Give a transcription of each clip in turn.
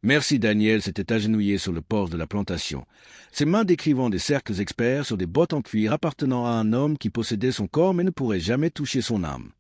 Merci Daniel s'était agenouillé sur le porche de la plantation, ses mains décrivant des cercles experts sur des bottes en cuir appartenant à un homme qui possédait son corps mais ne pourrait jamais toucher son âme.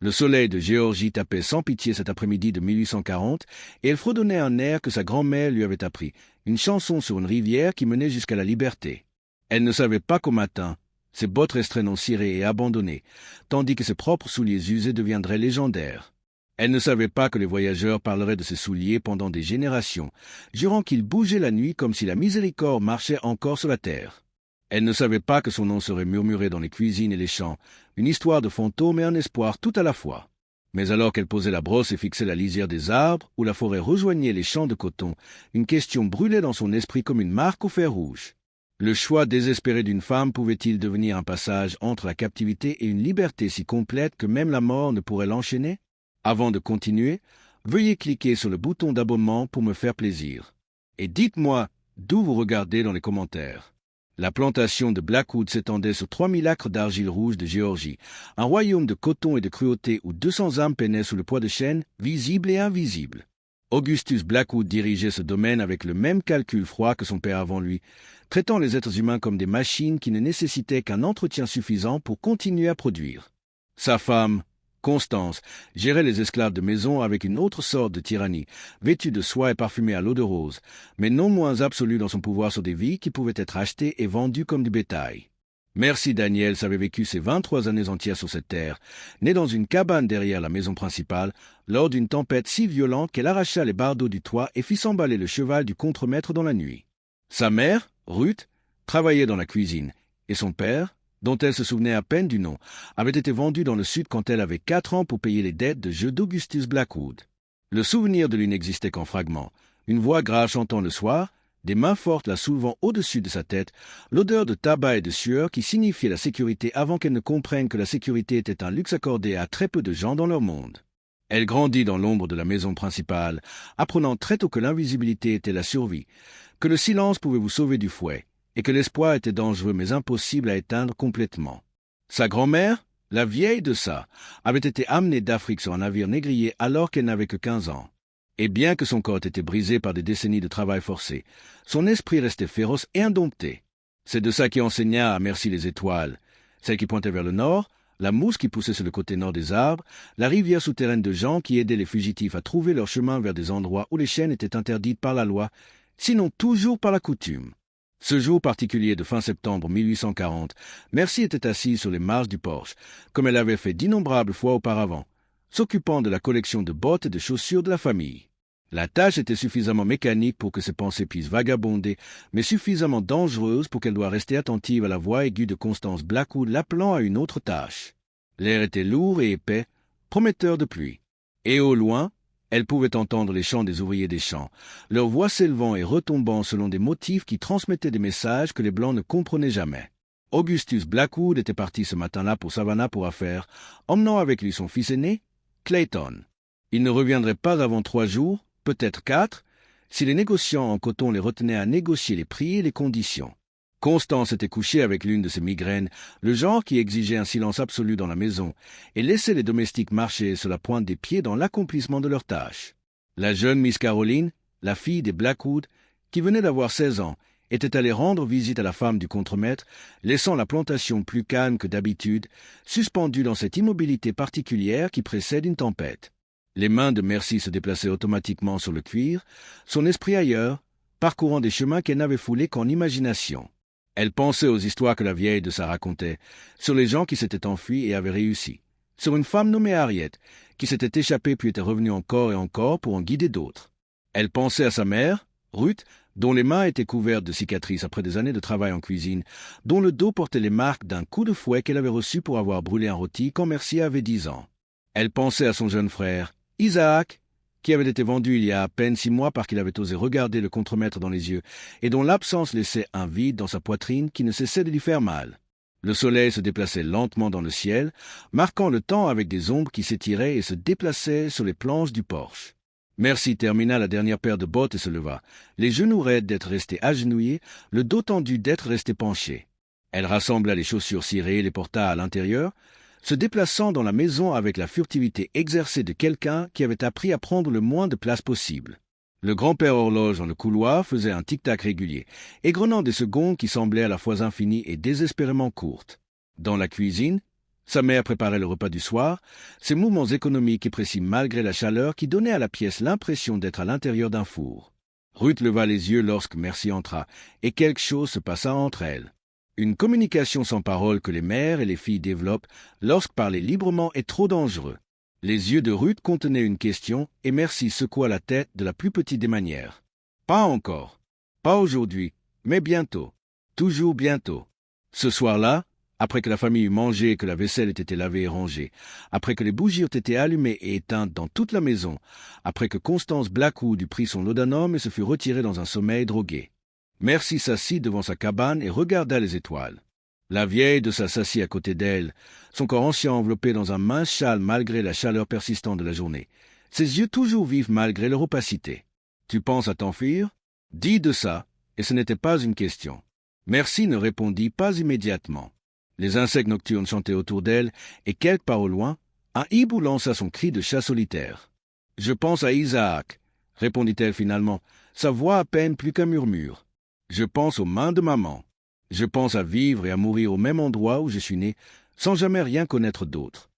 Le soleil de Géorgie tapait sans pitié cet après-midi de 1840 et elle fredonnait un air que sa grand-mère lui avait appris, une chanson sur une rivière qui menait jusqu'à la liberté. Elle ne savait pas qu'au matin, ses bottes resteraient non cirées et abandonnées, tandis que ses propres souliers usés deviendraient légendaires. Elle ne savait pas que les voyageurs parleraient de ses souliers pendant des générations, jurant qu'ils bougeaient la nuit comme si la miséricorde marchait encore sur la terre. Elle ne savait pas que son nom serait murmuré dans les cuisines et les champs, une histoire de fantôme et un espoir tout à la fois. Mais alors qu'elle posait la brosse et fixait la lisière des arbres, où la forêt rejoignait les champs de coton, une question brûlait dans son esprit comme une marque au fer rouge. Le choix désespéré d'une femme pouvait-il devenir un passage entre la captivité et une liberté si complète que même la mort ne pourrait l'enchaîner? Avant de continuer, veuillez cliquer sur le bouton d'abonnement pour me faire plaisir. Et dites-moi d'où vous regardez dans les commentaires. La plantation de Blackwood s'étendait sur 3000 acres d'argile rouge de Géorgie, un royaume de coton et de cruauté où 200 âmes peinaient sous le poids de chaînes, visibles et invisibles. Augustus Blackwood dirigeait ce domaine avec le même calcul froid que son père avant lui, traitant les êtres humains comme des machines qui ne nécessitaient qu'un entretien suffisant pour continuer à produire. Sa femme, Constance, gérait les esclaves de maison avec une autre sorte de tyrannie, vêtue de soie et parfumée à l'eau de rose, mais non moins absolue dans son pouvoir sur des vies qui pouvaient être achetées et vendues comme du bétail. Merci Daniel avait vécu ses 23 années entières sur cette terre, né dans une cabane derrière la maison principale, lors d'une tempête si violente qu'elle arracha les bardeaux du toit et fit s'emballer le cheval du contremaître dans la nuit. Sa mère, Ruth, travaillait dans la cuisine, et son père, dont elle se souvenait à peine du nom, avait été vendu dans le sud quand elle avait 4 ans pour payer les dettes de jeu d'Augustus Blackwood. Le souvenir de lui n'existait qu'en fragments. Une voix grave chantant le soir, des mains fortes la soulevant au-dessus de sa tête, l'odeur de tabac et de sueur qui signifiait la sécurité avant qu'elle ne comprenne que la sécurité était un luxe accordé à très peu de gens dans leur monde. Elle grandit dans l'ombre de la maison principale, apprenant très tôt que l'invisibilité était la survie, que le silence pouvait vous sauver du fouet, et que l'espoir était dangereux mais impossible à éteindre complètement. Sa grand-mère, la vieille de ça, avait été amenée d'Afrique sur un navire négrier alors qu'elle n'avait que 15 ans. Et bien que son corps ait été brisé par des décennies de travail forcé, son esprit restait féroce et indompté. C'est de ça qui enseigna à Merci les étoiles, celle qui pointait vers le nord, la mousse qui poussait sur le côté nord des arbres, la rivière souterraine de Jean qui aidait les fugitifs à trouver leur chemin vers des endroits où les chaînes étaient interdites par la loi, sinon toujours par la coutume. Ce jour particulier de fin septembre 1840, Merci était assise sur les marges du porche, comme elle avait fait d'innombrables fois auparavant, s'occupant de la collection de bottes et de chaussures de la famille. La tâche était suffisamment mécanique pour que ses pensées puissent vagabonder, mais suffisamment dangereuse pour qu'elle doive rester attentive à la voix aiguë de Constance Blackwood l'appelant à une autre tâche. L'air était lourd et épais, prometteur de pluie. Et au loin, elle pouvait entendre les chants des ouvriers des champs, leurs voix s'élevant et retombant selon des motifs qui transmettaient des messages que les Blancs ne comprenaient jamais. Augustus Blackwood était parti ce matin-là pour Savannah pour affaires, emmenant avec lui son fils aîné, Clayton. Il ne reviendrait pas avant 3 jours, peut-être 4, si les négociants en coton les retenaient à négocier les prix et les conditions. Constance était couchée avec l'une de ses migraines, le genre qui exigeait un silence absolu dans la maison, et laissait les domestiques marcher sur la pointe des pieds dans l'accomplissement de leurs tâches. La jeune Miss Caroline, la fille des Blackwood, qui venait d'avoir 16 ans, était allée rendre visite à la femme du contremaître, laissant la plantation plus calme que d'habitude, suspendue dans cette immobilité particulière qui précède une tempête. Les mains de Merci se déplaçaient automatiquement sur le cuir, son esprit ailleurs, parcourant des chemins qu'elle n'avait foulés qu'en imagination. Elle pensait aux histoires que la vieille de ça racontait, sur les gens qui s'étaient enfuis et avaient réussi, sur une femme nommée Harriet, qui s'était échappée puis était revenue encore et encore pour en guider d'autres. Elle pensait à sa mère, Ruth, dont les mains étaient couvertes de cicatrices après des années de travail en cuisine, dont le dos portait les marques d'un coup de fouet qu'elle avait reçu pour avoir brûlé un rôti quand Merci avait 10 ans. Elle pensait à son jeune frère, Isaac, qui avait été vendu il y a à peine 6 mois parce qu'il avait osé regarder le contremaître dans les yeux, et dont l'absence laissait un vide dans sa poitrine qui ne cessait de lui faire mal. Le soleil se déplaçait lentement dans le ciel, marquant le temps avec des ombres qui s'étiraient et se déplaçaient sur les planches du porche. Merci termina la dernière paire de bottes et se leva, les genoux raides d'être restés agenouillés, le dos tendu d'être resté penché. Elle rassembla les chaussures cirées et les porta à l'intérieur, se déplaçant dans la maison avec la furtivité exercée de quelqu'un qui avait appris à prendre le moins de place possible. Le grand-père horloge dans le couloir faisait un tic-tac régulier, égrenant des secondes qui semblaient à la fois infinies et désespérément courtes. Dans la cuisine, sa mère préparait le repas du soir, ses mouvements économiques et précis malgré la chaleur qui donnait à la pièce l'impression d'être à l'intérieur d'un four. Ruth leva les yeux lorsque Merci entra, et quelque chose se passa entre elles. Une communication sans parole que les mères et les filles développent lorsque parler librement est trop dangereux. Les yeux de Ruth contenaient une question, et Merci secoua la tête de la plus petite des manières. Pas encore. Pas aujourd'hui, mais bientôt. Toujours bientôt. Ce soir-là, après que la famille eut mangé et que la vaisselle ait été lavée et rangée, après que les bougies ont été allumées et éteintes dans toute la maison, après que Constance Blackwood eut pris son laudanum et se fut retirée dans un sommeil drogué. Merci s'assit devant sa cabane et regarda les étoiles. La vieille de s'assit à côté d'elle, son corps ancien enveloppé dans un mince châle malgré la chaleur persistante de la journée, ses yeux toujours vifs malgré leur opacité. « Tu penses à t'enfuir » Dis de ça, et ce n'était pas une question. Merci ne répondit pas immédiatement. Les insectes nocturnes chantaient autour d'elle, et quelque part au loin, un hibou lança son cri de chat solitaire. « Je pense à Isaac, » répondit-elle finalement, sa voix à peine plus qu'un murmure. « Je pense aux mains de maman. Je pense à vivre et à mourir au même endroit où je suis né, sans jamais rien connaître d'autre. »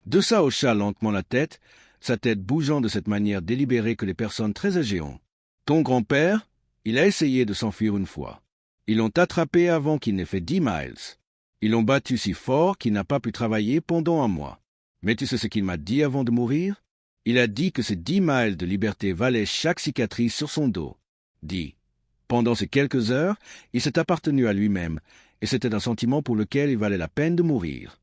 De ça hocha lentement la tête, sa tête bougeant de cette manière délibérée que les personnes très âgées ont. « Ton grand-père, il a essayé de s'enfuir une fois. Ils l'ont attrapé avant qu'il n'ait fait 10 miles. Ils l'ont battu si fort qu'il n'a pas pu travailler pendant un mois. Mais tu sais ce qu'il m'a dit avant de mourir? Il a dit que ces 10 miles de liberté valaient chaque cicatrice sur son dos. Dis, pendant ces quelques heures, il s'est appartenu à lui-même, et c'était un sentiment pour lequel il valait la peine de mourir.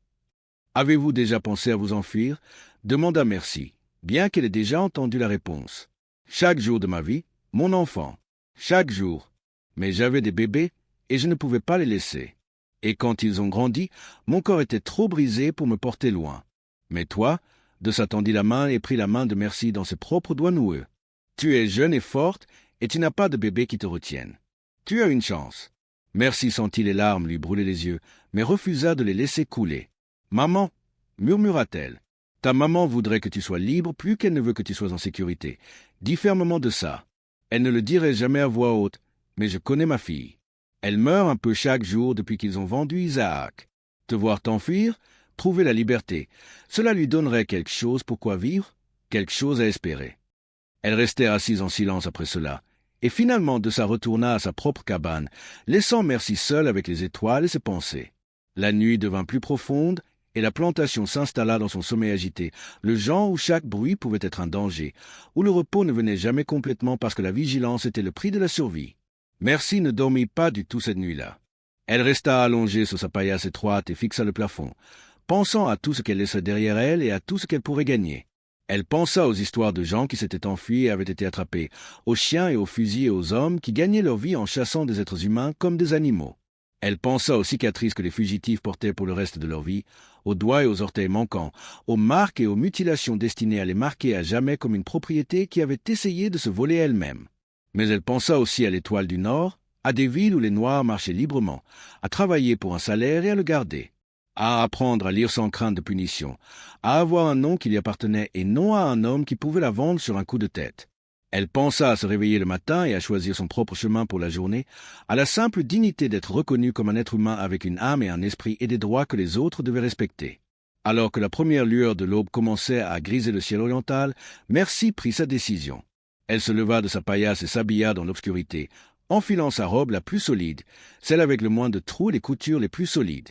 Avez-vous déjà pensé à vous enfuir? Demanda Merci, bien qu'elle ait déjà entendu la réponse. Chaque jour de ma vie, mon enfant. Chaque jour. Mais j'avais des bébés, et je ne pouvais pas les laisser. Et quand ils ont grandi, mon corps était trop brisé pour me porter loin. Mais toi, de ça tendit la main et prit la main de Merci dans ses propres doigts noueux. Tu es jeune et forte, et tu n'as pas de bébé qui te retienne. Tu as une chance. Merci sentit les larmes lui brûler les yeux, mais refusa de les laisser couler. Maman, murmura-t-elle, ta maman voudrait que tu sois libre plus qu'elle ne veut que tu sois en sécurité. Dis fermement de ça. Elle ne le dirait jamais à voix haute, mais je connais ma fille. Elle meurt un peu chaque jour depuis qu'ils ont vendu Isaac. Te voir t'enfuir, trouver la liberté, cela lui donnerait quelque chose pour quoi vivre, quelque chose à espérer. Elle restait assise en silence après cela, et finalement de ça retourna à sa propre cabane, laissant Merci seule avec les étoiles et ses pensées. La nuit devint plus profonde, et la plantation s'installa dans son sommeil agité, le genre où chaque bruit pouvait être un danger, où le repos ne venait jamais complètement parce que la vigilance était le prix de la survie. Merci ne dormit pas du tout cette nuit-là. Elle resta allongée sur sa paillasse étroite et fixa le plafond, pensant à tout ce qu'elle laissait derrière elle et à tout ce qu'elle pourrait gagner. Elle pensa aux histoires de gens qui s'étaient enfuis et avaient été attrapés, aux chiens et aux fusils et aux hommes qui gagnaient leur vie en chassant des êtres humains comme des animaux. Elle pensa aux cicatrices que les fugitifs portaient pour le reste de leur vie, aux doigts et aux orteils manquants, aux marques et aux mutilations destinées à les marquer à jamais comme une propriété qui avait essayé de se voler elle-même. Mais elle pensa aussi à l'Étoile du Nord, à des villes où les Noirs marchaient librement, à travailler pour un salaire et à le garder, à apprendre à lire sans crainte de punition, à avoir un nom qui lui appartenait et non à un homme qui pouvait la vendre sur un coup de tête. Elle pensa à se réveiller le matin et à choisir son propre chemin pour la journée, à la simple dignité d'être reconnue comme un être humain avec une âme et un esprit et des droits que les autres devaient respecter. Alors que la première lueur de l'aube commençait à griser le ciel oriental, Merci prit sa décision. Elle se leva de sa paillasse et s'habilla dans l'obscurité, enfilant sa robe la plus solide, celle avec le moins de trous et les coutures les plus solides.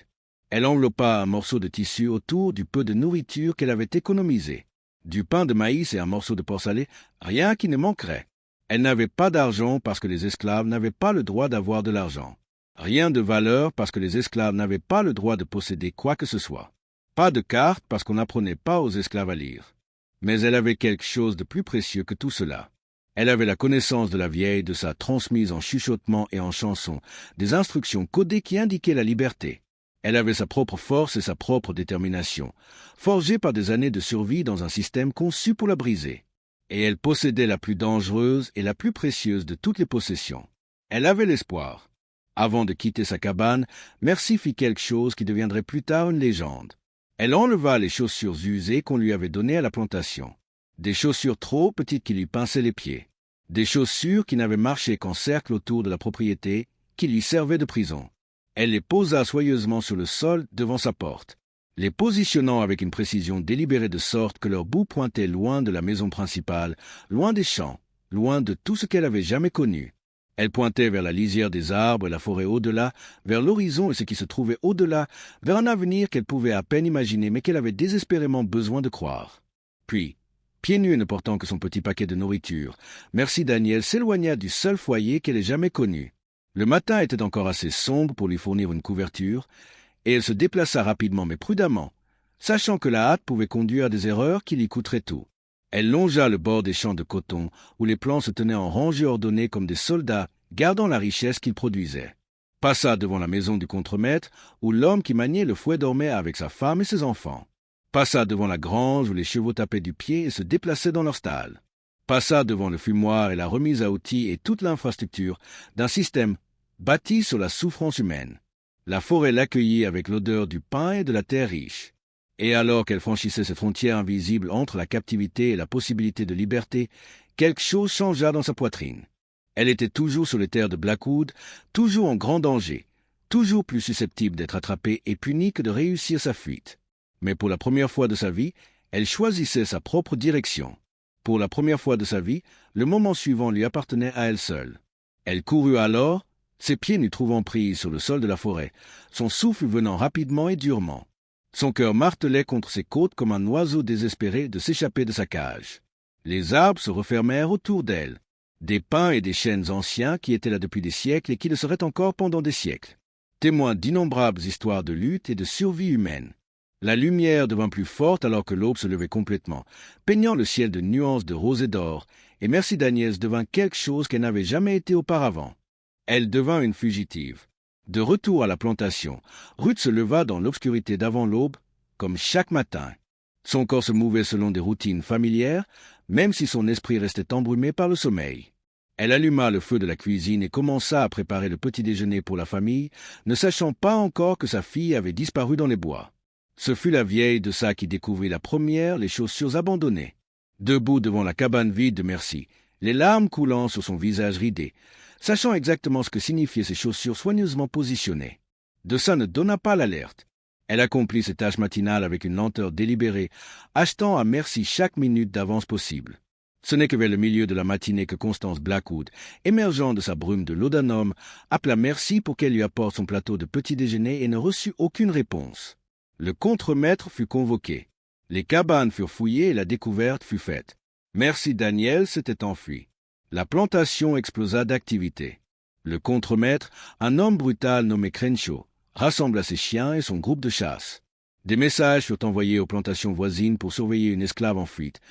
Elle enveloppa un morceau de tissu autour du peu de nourriture qu'elle avait économisé. Du pain de maïs et un morceau de porc salé, rien qui ne manquerait. Elle n'avait pas d'argent parce que les esclaves n'avaient pas le droit d'avoir de l'argent. Rien de valeur parce que les esclaves n'avaient pas le droit de posséder quoi que ce soit. Pas de carte parce qu'on n'apprenait pas aux esclaves à lire. Mais elle avait quelque chose de plus précieux que tout cela. Elle avait la connaissance de la vieille, de sa transmise en chuchotements et en chansons, des instructions codées qui indiquaient la liberté. Elle avait sa propre force et sa propre détermination, forgée par des années de survie dans un système conçu pour la briser. Et elle possédait la plus dangereuse et la plus précieuse de toutes les possessions. Elle avait l'espoir. Avant de quitter sa cabane, Merci fit quelque chose qui deviendrait plus tard une légende. Elle enleva les chaussures usées qu'on lui avait données à la plantation. Des chaussures trop petites qui lui pinçaient les pieds. des chaussures qui n'avaient marché qu'en cercle autour de la propriété, qui lui servaient de prison. Elle les posa soigneusement sur le sol devant sa porte, les positionnant avec une précision délibérée de sorte que leur bout pointait loin de la maison principale, loin des champs, loin de tout ce qu'elle avait jamais connu. Elle pointait vers la lisière des arbres et la forêt au-delà, vers l'horizon et ce qui se trouvait au-delà, vers un avenir qu'elle pouvait à peine imaginer mais qu'elle avait désespérément besoin de croire. Puis, pieds nus et ne portant que son petit paquet de nourriture, Merci Daniel s'éloigna du seul foyer qu'elle ait jamais connu. Le matin était encore assez sombre pour lui fournir une couverture, et elle se déplaça rapidement mais prudemment, sachant que la hâte pouvait conduire à des erreurs qui lui coûteraient tout. Elle longea le bord des champs de coton, où les plants se tenaient en rangées ordonnées comme des soldats, gardant la richesse qu'ils produisaient. Passa devant la maison du contremaître, où l'homme qui maniait le fouet dormait avec sa femme et ses enfants. Passa devant la grange où les chevaux tapaient du pied et se déplaçaient dans leur stalle. Passa devant le fumoir et la remise à outils et toute l'infrastructure d'un système bâti sur la souffrance humaine. La forêt l'accueillit avec l'odeur du pain et de la terre riche. Et alors qu'elle franchissait ces frontières invisibles entre la captivité et la possibilité de liberté, quelque chose changea dans sa poitrine. Elle était toujours sur les terres de Blackwood, toujours en grand danger, toujours plus susceptible d'être attrapée et punie que de réussir sa fuite. Mais pour la première fois de sa vie, elle choisissait sa propre direction. Pour la première fois de sa vie, le moment suivant lui appartenait à elle seule. Elle courut alors, ses pieds n'y trouvant prise sur le sol de la forêt, son souffle venant rapidement et durement. Son cœur martelait contre ses côtes comme un oiseau désespéré de s'échapper de sa cage. Les arbres se refermèrent autour d'elle, des pins et des chênes anciens qui étaient là depuis des siècles et qui le seraient encore pendant des siècles, témoins d'innombrables histoires de lutte et de survie humaine. La lumière devint plus forte alors que l'aube se levait complètement, peignant le ciel de nuances de rose et d'or, et Merci Daniels devint quelque chose qu'elle n'avait jamais été auparavant. Elle devint une fugitive. De retour à la plantation, Ruth se leva dans l'obscurité d'avant l'aube, comme chaque matin. Son corps se mouvait selon des routines familières, même si son esprit restait embrumé par le sommeil. Elle alluma le feu de la cuisine et commença à préparer le petit déjeuner pour la famille, ne sachant pas encore que sa fille avait disparu dans les bois. Ce fut la vieille de ça qui découvrit la première les chaussures abandonnées. Debout devant la cabane vide de Merci, les larmes coulant sur son visage ridé, sachant exactement ce que signifiaient ces chaussures soigneusement positionnées. Deça ne donna pas l'alerte. Elle accomplit ses tâches matinales avec une lenteur délibérée, achetant à Merci chaque minute d'avance possible. Ce n'est que vers le milieu de la matinée que Constance Blackwood, émergeant de sa brume de laudanum, appela Merci pour qu'elle lui apporte son plateau de petit déjeuner et ne reçut aucune réponse. Le contremaître fut convoqué. Les cabanes furent fouillées et la découverte fut faite. Merci Daniel s'était enfui. La plantation explosa d'activité. Le contremaître, un homme brutal nommé Crenshaw, rassembla ses chiens et son groupe de chasse. Des messages furent envoyés aux plantations voisines pour surveiller une esclave en fuite,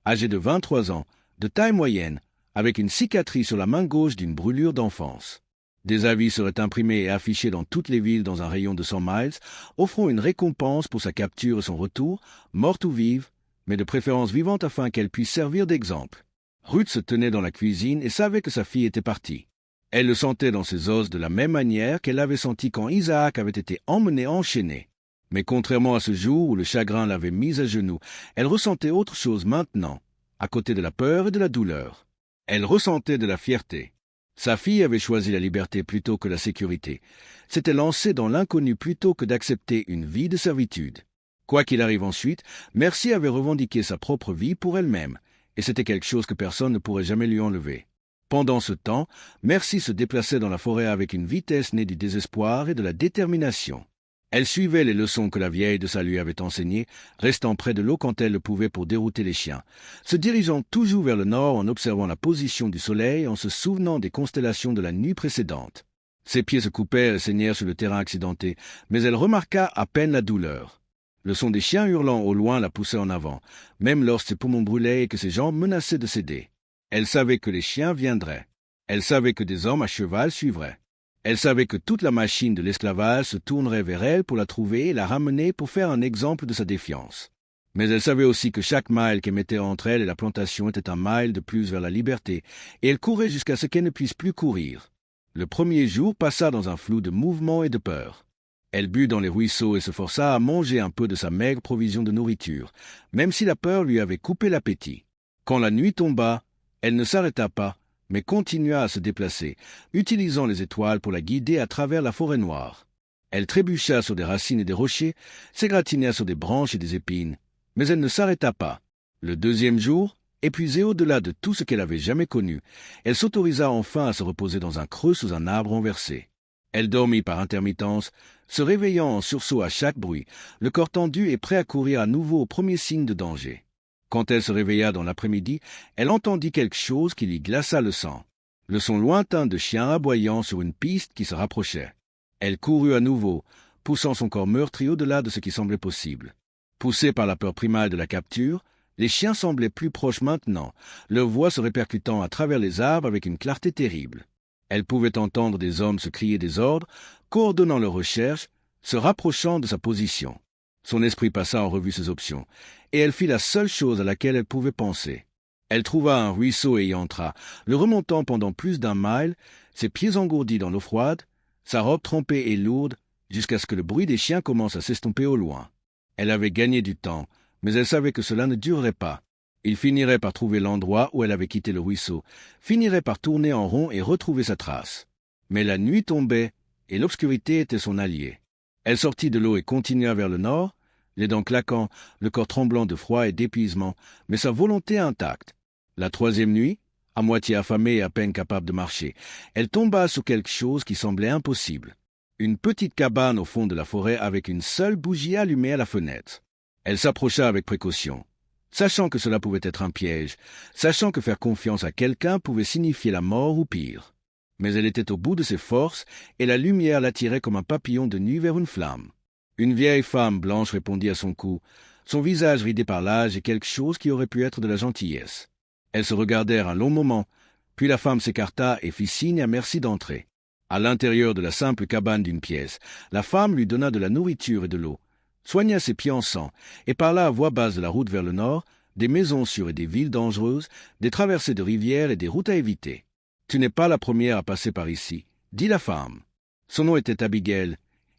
âgée de 23 ans, de taille moyenne, avec une cicatrice sur la main gauche d'une brûlure d'enfance. Des avis seraient imprimés et affichés dans toutes les villes dans un rayon de 100 miles, offrant une récompense pour sa capture et son retour, morte ou vive, mais de préférence vivante afin qu'elle puisse servir d'exemple. Ruth se tenait dans la cuisine et savait que sa fille était partie. Elle le sentait dans ses os de la même manière qu'elle l'avait senti quand Isaac avait été emmené enchaîné. Mais contrairement à ce jour où le chagrin l'avait mise à genoux, elle ressentait autre chose maintenant, à côté de la peur et de la douleur. Elle ressentait de la fierté. Sa fille avait choisi la liberté plutôt que la sécurité, s'était lancée dans l'inconnu plutôt que d'accepter une vie de servitude. Quoi qu'il arrive ensuite, Merci avait revendiqué sa propre vie pour elle-même, et c'était quelque chose que personne ne pourrait jamais lui enlever. Pendant ce temps, Merci se déplaçait dans la forêt avec une vitesse née du désespoir et de la détermination. Elle suivait les leçons que la vieille de ça lui avait enseignées, restant près de l'eau quand elle le pouvait pour dérouter les chiens, se dirigeant toujours vers le nord en observant la position du soleil et en se souvenant des constellations de la nuit précédente. Ses pieds se coupèrent et saignèrent sur le terrain accidenté, mais elle remarqua à peine la douleur. Le son des chiens hurlant au loin la poussait en avant, même lorsque ses poumons brûlaient et que ses jambes menaçaient de céder. Elle savait que les chiens viendraient. Elle savait que des hommes à cheval suivraient. Elle savait que toute la machine de l'esclavage se tournerait vers elle pour la trouver et la ramener pour faire un exemple de sa défiance. Mais elle savait aussi que chaque mile qu'elle mettait entre elle et la plantation était un mile de plus vers la liberté, et elle courait jusqu'à ce qu'elle ne puisse plus courir. Le premier jour passa dans un flou de mouvement et de peur. Elle but dans les ruisseaux et se força à manger un peu de sa maigre provision de nourriture, même si la peur lui avait coupé l'appétit. Quand la nuit tomba, elle ne s'arrêta pas, mais continua à se déplacer, utilisant les étoiles pour la guider à travers la forêt noire. Elle trébucha sur des racines et des rochers, s'égratigna sur des branches et des épines, mais elle ne s'arrêta pas. Le deuxième jour, épuisée au-delà de tout ce qu'elle avait jamais connu, elle s'autorisa enfin à se reposer dans un creux sous un arbre renversé. Elle dormit par intermittence, se réveillant en sursaut à chaque bruit, le corps tendu et prêt à courir à nouveau au premier signe de danger. Quand elle se réveilla dans l'après-midi, elle entendit quelque chose qui lui glaça le sang. Le son lointain de chiens aboyant sur une piste qui se rapprochait. Elle courut à nouveau, poussant son corps meurtri au-delà de ce qui semblait possible. Poussés par la peur primale de la capture, les chiens semblaient plus proches maintenant, leur voix se répercutant à travers les arbres avec une clarté terrible. Elle pouvait entendre des hommes se crier des ordres, coordonnant leurs recherches, se rapprochant de sa position. Son esprit passa en revue ses options, et elle fit la seule chose à laquelle elle pouvait penser. Elle trouva un ruisseau et y entra, le remontant pendant plus d'1 mile, ses pieds engourdis dans l'eau froide, sa robe trempée et lourde, jusqu'à ce que le bruit des chiens commence à s'estomper au loin. Elle avait gagné du temps, mais elle savait que cela ne durerait pas. Il finirait par trouver l'endroit où elle avait quitté le ruisseau, finirait par tourner en rond et retrouver sa trace. Mais la nuit tombait, et l'obscurité était son allié. Elle sortit de l'eau et continua vers le nord, les dents claquant, le corps tremblant de froid et d'épuisement, mais sa volonté intacte. La troisième nuit, à moitié affamée et à peine capable de marcher, elle tomba sur quelque chose qui semblait impossible. Une petite cabane au fond de la forêt avec une seule bougie allumée à la fenêtre. Elle s'approcha avec précaution, sachant que cela pouvait être un piège, sachant que faire confiance à quelqu'un pouvait signifier la mort ou pire. Mais elle était au bout de ses forces, et la lumière l'attirait comme un papillon de nuit vers une flamme. Une vieille femme blanche répondit à son cou, son visage ridé par l'âge et quelque chose qui aurait pu être de la gentillesse. Elles se regardèrent un long moment, puis la femme s'écarta et fit signe à Merci d'entrer. À l'intérieur de la simple cabane d'une pièce, la femme lui donna de la nourriture et de l'eau, soigna ses pieds en sang, et parla à voix basse de la route vers le nord, des maisons sûres et des villes dangereuses, des traversées de rivières et des routes à éviter. « Tu n'es pas la première à passer par ici, » dit la femme. Son nom était Abigail,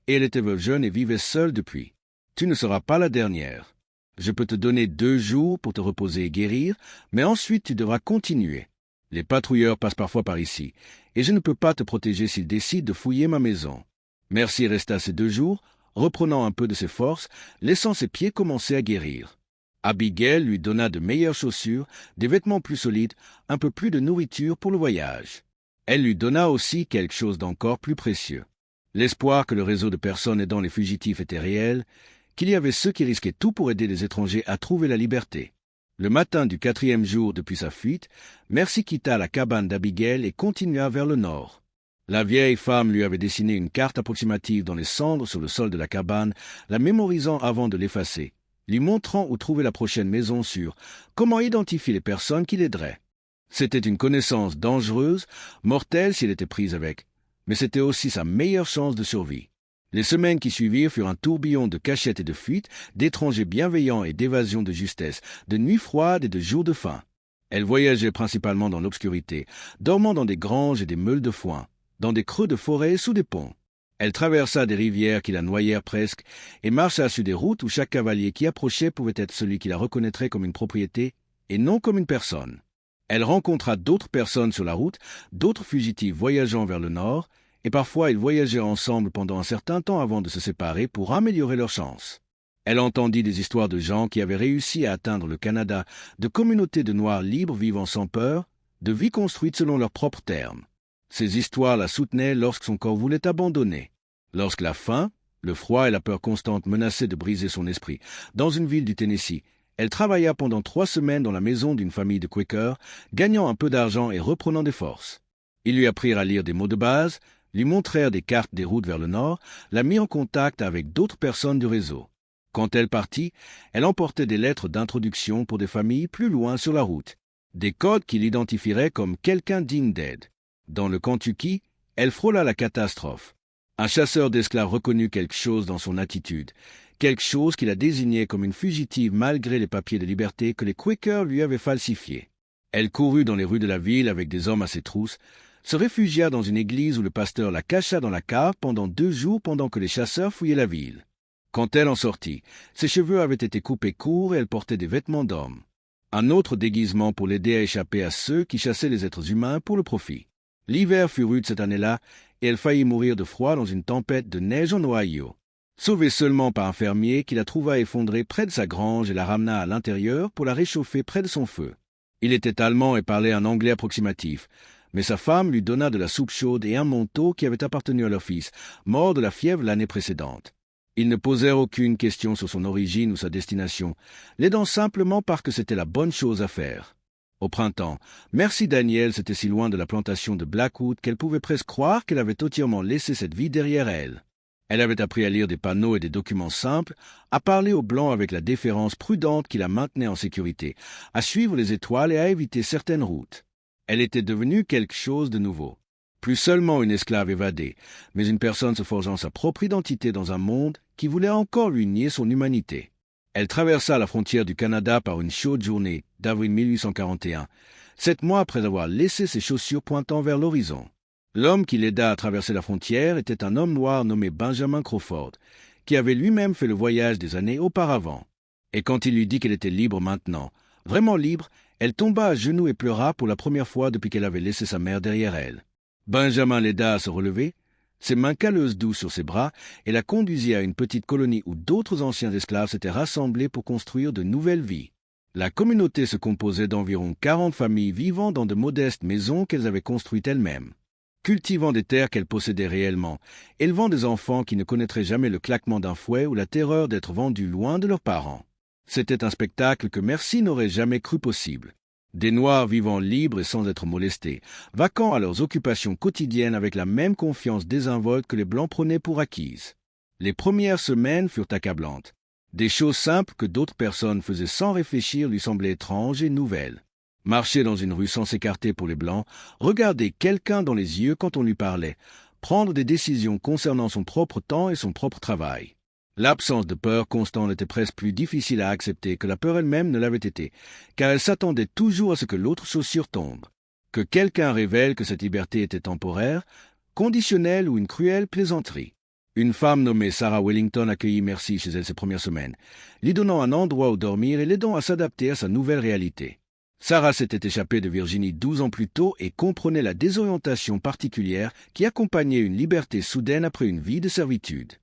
et elle était veuve jeune et vivait seule depuis. « Tu ne seras pas la dernière. Je peux te donner 2 jours pour te reposer et guérir, mais ensuite tu devras continuer. Les patrouilleurs passent parfois par ici, et je ne peux pas te protéger s'ils décident de fouiller ma maison. » Merci resta ces 2 jours, reprenant un peu de ses forces, laissant ses pieds commencer à guérir. Abigail lui donna de meilleures chaussures, des vêtements plus solides, un peu plus de nourriture pour le voyage. Elle lui donna aussi quelque chose d'encore plus précieux. L'espoir que le réseau de personnes aidant les fugitifs était réel, qu'il y avait ceux qui risquaient tout pour aider les étrangers à trouver la liberté. Le matin du 4e jour depuis sa fuite, Merci quitta la cabane d'Abigail et continua vers le nord. La vieille femme lui avait dessiné une carte approximative dans les cendres sur le sol de la cabane, la mémorisant avant de l'effacer, lui montrant où trouver la prochaine maison sûre, comment identifier les personnes qui l'aideraient. C'était une connaissance dangereuse, mortelle si elle était prise avec, mais c'était aussi sa meilleure chance de survie. Les semaines qui suivirent furent un tourbillon de cachettes et de fuites, d'étrangers bienveillants et d'évasions de justesse, de nuits froides et de jours de faim. Elle voyageait principalement dans l'obscurité, dormant dans des granges et des meules de foin, dans des creux de forêt sous des ponts. Elle traversa des rivières qui la noyèrent presque et marcha sur des routes où chaque cavalier qui approchait pouvait être celui qui la reconnaîtrait comme une propriété et non comme une personne. Elle rencontra d'autres personnes sur la route, d'autres fugitifs voyageant vers le nord, et parfois ils voyageaient ensemble pendant un certain temps avant de se séparer pour améliorer leurs chances. Elle entendit des histoires de gens qui avaient réussi à atteindre le Canada, de communautés de Noirs libres vivant sans peur, de vies construites selon leurs propres termes. Ces histoires la soutenaient lorsque son corps voulait abandonner. Lorsque la faim, le froid et la peur constante menaçaient de briser son esprit, dans une ville du Tennessee, elle travailla pendant 3 semaines dans la maison d'une famille de Quakers, gagnant un peu d'argent et reprenant des forces. Ils lui apprirent à lire des mots de base, lui montrèrent des cartes des routes vers le nord, la mit en contact avec d'autres personnes du réseau. Quand elle partit, elle emportait des lettres d'introduction pour des familles plus loin sur la route, des codes qui l'identifieraient comme quelqu'un digne d'aide. Dans le Kentucky, elle frôla la catastrophe. Un chasseur d'esclaves reconnut quelque chose dans son attitude, quelque chose qui la désignait comme une fugitive malgré les papiers de liberté que les Quakers lui avaient falsifiés. Elle courut dans les rues de la ville avec des hommes à ses trousses, se réfugia dans une église où le pasteur la cacha dans la cave pendant 2 jours pendant que les chasseurs fouillaient la ville. Quand elle en sortit, ses cheveux avaient été coupés courts et elle portait des vêtements d'homme. Un autre déguisement pour l'aider à échapper à ceux qui chassaient les êtres humains pour le profit. L'hiver fut rude cette année-là, et elle faillit mourir de froid dans une tempête de neige en Ohio. Sauvée seulement par un fermier qui la trouva effondrée près de sa grange et la ramena à l'intérieur pour la réchauffer près de son feu. Il était allemand et parlait un anglais approximatif, mais sa femme lui donna de la soupe chaude et un manteau qui avait appartenu à leur fils, mort de la fièvre l'année précédente. Ils ne posèrent aucune question sur son origine ou sa destination, l'aidant simplement parce que c'était la bonne chose à faire. Au printemps, Merci Daniel s'était si loin de la plantation de Blackwood qu'elle pouvait presque croire qu'elle avait entièrement laissé cette vie derrière elle. Elle avait appris à lire des panneaux et des documents simples, à parler aux Blancs avec la déférence prudente qui la maintenait en sécurité, à suivre les étoiles et à éviter certaines routes. Elle était devenue quelque chose de nouveau. Plus seulement une esclave évadée, mais une personne se forgeant sa propre identité dans un monde qui voulait encore lui nier son humanité. Elle traversa la frontière du Canada par une chaude journée d'avril 1841, 7 mois après avoir laissé ses chaussures pointant vers l'horizon. L'homme qui l'aida à traverser la frontière était un homme noir nommé Benjamin Crawford, qui avait lui-même fait le voyage des années auparavant. Et quand il lui dit qu'elle était libre maintenant, vraiment libre, elle tomba à genoux et pleura pour la première fois depuis qu'elle avait laissé sa mère derrière elle. Benjamin l'aida à se relever, ses mains calleuses douces sur ses bras, et la conduisit à une petite colonie où d'autres anciens esclaves s'étaient rassemblés pour construire de nouvelles vies. La communauté se composait d'environ 40 familles vivant dans de modestes maisons qu'elles avaient construites elles-mêmes, cultivant des terres qu'elles possédaient réellement, élevant des enfants qui ne connaîtraient jamais le claquement d'un fouet ou la terreur d'être vendus loin de leurs parents. C'était un spectacle que Merci n'aurait jamais cru possible. Des Noirs vivant libres et sans être molestés, vaquant à leurs occupations quotidiennes avec la même confiance désinvolte que les Blancs prenaient pour acquises. Les premières semaines furent accablantes. Des choses simples que d'autres personnes faisaient sans réfléchir lui semblaient étranges et nouvelles. Marcher dans une rue sans s'écarter pour les Blancs, regarder quelqu'un dans les yeux quand on lui parlait, prendre des décisions concernant son propre temps et son propre travail. L'absence de peur constante était presque plus difficile à accepter que la peur elle-même ne l'avait été, car elle s'attendait toujours à ce que l'autre chaussure tombe. Que quelqu'un révèle que cette liberté était temporaire, conditionnelle ou une cruelle plaisanterie. Une femme nommée Sarah Wellington accueillit Merci chez elle ses premières semaines, lui donnant un endroit où dormir et l'aidant à s'adapter à sa nouvelle réalité. Sarah s'était échappée de Virginie 12 ans plus tôt et comprenait la désorientation particulière qui accompagnait une liberté soudaine après une vie de servitude.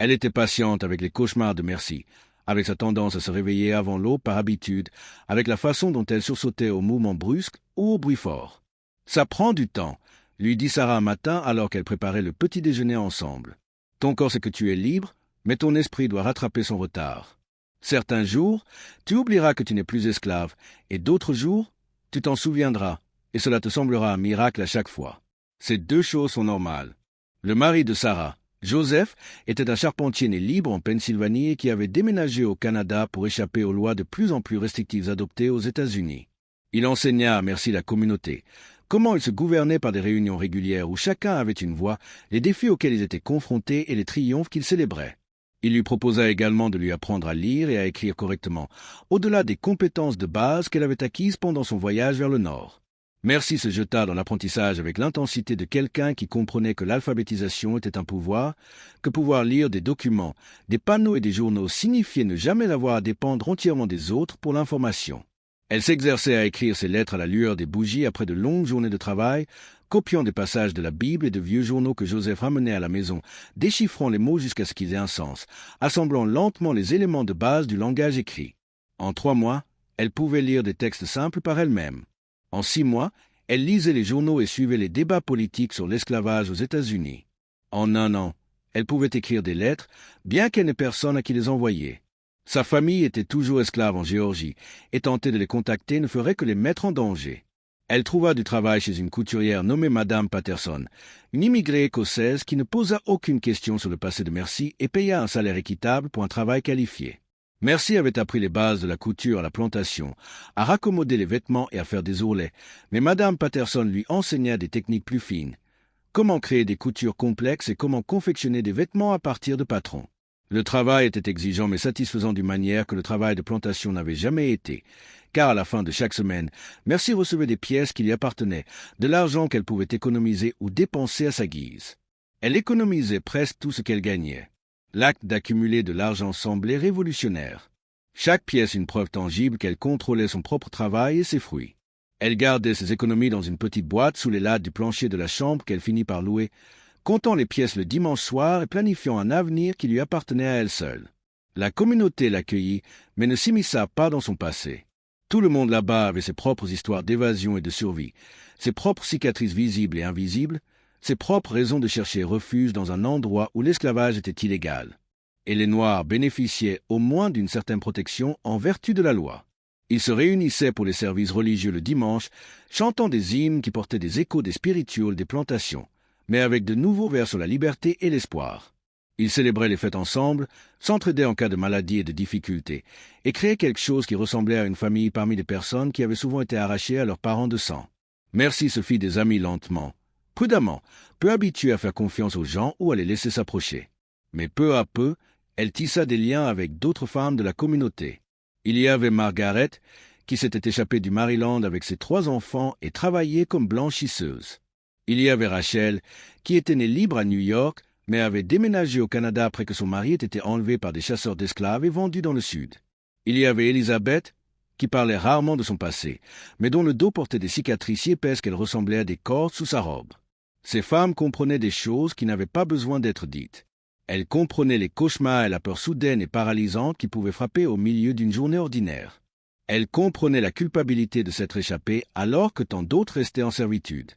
Elle était patiente avec les cauchemars de Merci, avec sa tendance à se réveiller avant l'aube par habitude, avec la façon dont elle sursautait aux mouvements brusques ou aux bruits forts. « Ça prend du temps », lui dit Sarah un matin alors qu'elle préparait le petit déjeuner ensemble. « Ton corps sait que tu es libre, mais ton esprit doit rattraper son retard. Certains jours, tu oublieras que tu n'es plus esclave, et d'autres jours, tu t'en souviendras, et cela te semblera un miracle à chaque fois. Ces deux choses sont normales. » Le mari de Sarah, Joseph, était un charpentier né libre en Pennsylvanie et qui avait déménagé au Canada pour échapper aux lois de plus en plus restrictives adoptées aux États-Unis. Il enseigna à Merci la communauté, comment il se gouvernait par des réunions régulières où chacun avait une voix, les défis auxquels ils étaient confrontés et les triomphes qu'ils célébraient. Il lui proposa également de lui apprendre à lire et à écrire correctement, au-delà des compétences de base qu'elle avait acquises pendant son voyage vers le Nord. Merci se jeta dans l'apprentissage avec l'intensité de quelqu'un qui comprenait que l'alphabétisation était un pouvoir, que pouvoir lire des documents, des panneaux et des journaux signifiait ne jamais avoir à dépendre entièrement des autres pour l'information. Elle s'exerçait à écrire ses lettres à la lueur des bougies après de longues journées de travail, copiant des passages de la Bible et de vieux journaux que Joseph ramenait à la maison, déchiffrant les mots jusqu'à ce qu'ils aient un sens, assemblant lentement les éléments de base du langage écrit. En 3 mois, elle pouvait lire des textes simples par elle-même. En 6 mois, elle lisait les journaux et suivait les débats politiques sur l'esclavage aux États-Unis. En 1 an, elle pouvait écrire des lettres, bien qu'elle n'ait personne à qui les envoyer. Sa famille était toujours esclave en Géorgie, et tenter de les contacter ne ferait que les mettre en danger. Elle trouva du travail chez une couturière nommée Madame Patterson, une immigrée écossaise qui ne posa aucune question sur le passé de Merci et paya un salaire équitable pour un travail qualifié. Merci avait appris les bases de la couture à la plantation, à raccommoder les vêtements et à faire des ourlets, mais Madame Patterson lui enseigna des techniques plus fines. Comment créer des coutures complexes et comment confectionner des vêtements à partir de patrons. Le travail était exigeant mais satisfaisant d'une manière que le travail de plantation n'avait jamais été, car à la fin de chaque semaine, Merci recevait des pièces qui lui appartenaient, de l'argent qu'elle pouvait économiser ou dépenser à sa guise. Elle économisait presque tout ce qu'elle gagnait. L'acte d'accumuler de l'argent semblait révolutionnaire. Chaque pièce une preuve tangible qu'elle contrôlait son propre travail et ses fruits. Elle gardait ses économies dans une petite boîte sous les lattes du plancher de la chambre qu'elle finit par louer, comptant les pièces le dimanche soir et planifiant un avenir qui lui appartenait à elle seule. La communauté l'accueillit, mais ne s'immisça pas dans son passé. Tout le monde là-bas avait ses propres histoires d'évasion et de survie, ses propres cicatrices visibles et invisibles, ses propres raisons de chercher refuge dans un endroit où l'esclavage était illégal. Et les Noirs bénéficiaient au moins d'une certaine protection en vertu de la loi. Ils se réunissaient pour les services religieux le dimanche, chantant des hymnes qui portaient des échos des spirituels des plantations, mais avec de nouveaux vers sur la liberté et l'espoir. Ils célébraient les fêtes ensemble, s'entraidaient en cas de maladie et de difficultés, et créaient quelque chose qui ressemblait à une famille parmi des personnes qui avaient souvent été arrachées à leurs parents de sang. Merci se fit des amis lentement, prudemment, peu habituée à faire confiance aux gens ou à les laisser s'approcher. Mais peu à peu, elle tissa des liens avec d'autres femmes de la communauté. Il y avait Margaret, qui s'était échappée du Maryland avec ses 3 enfants et travaillait comme blanchisseuse. Il y avait Rachel, qui était née libre à New York, mais avait déménagé au Canada après que son mari ait été enlevé par des chasseurs d'esclaves et vendu dans le Sud. Il y avait Elizabeth, qui parlait rarement de son passé, mais dont le dos portait des cicatrices si épaisses qu'elles ressemblaient à des cordes sous sa robe. Ces femmes comprenaient des choses qui n'avaient pas besoin d'être dites. Elles comprenaient les cauchemars et la peur soudaine et paralysante qui pouvaient frapper au milieu d'une journée ordinaire. Elles comprenaient la culpabilité de s'être échappées alors que tant d'autres restaient en servitude.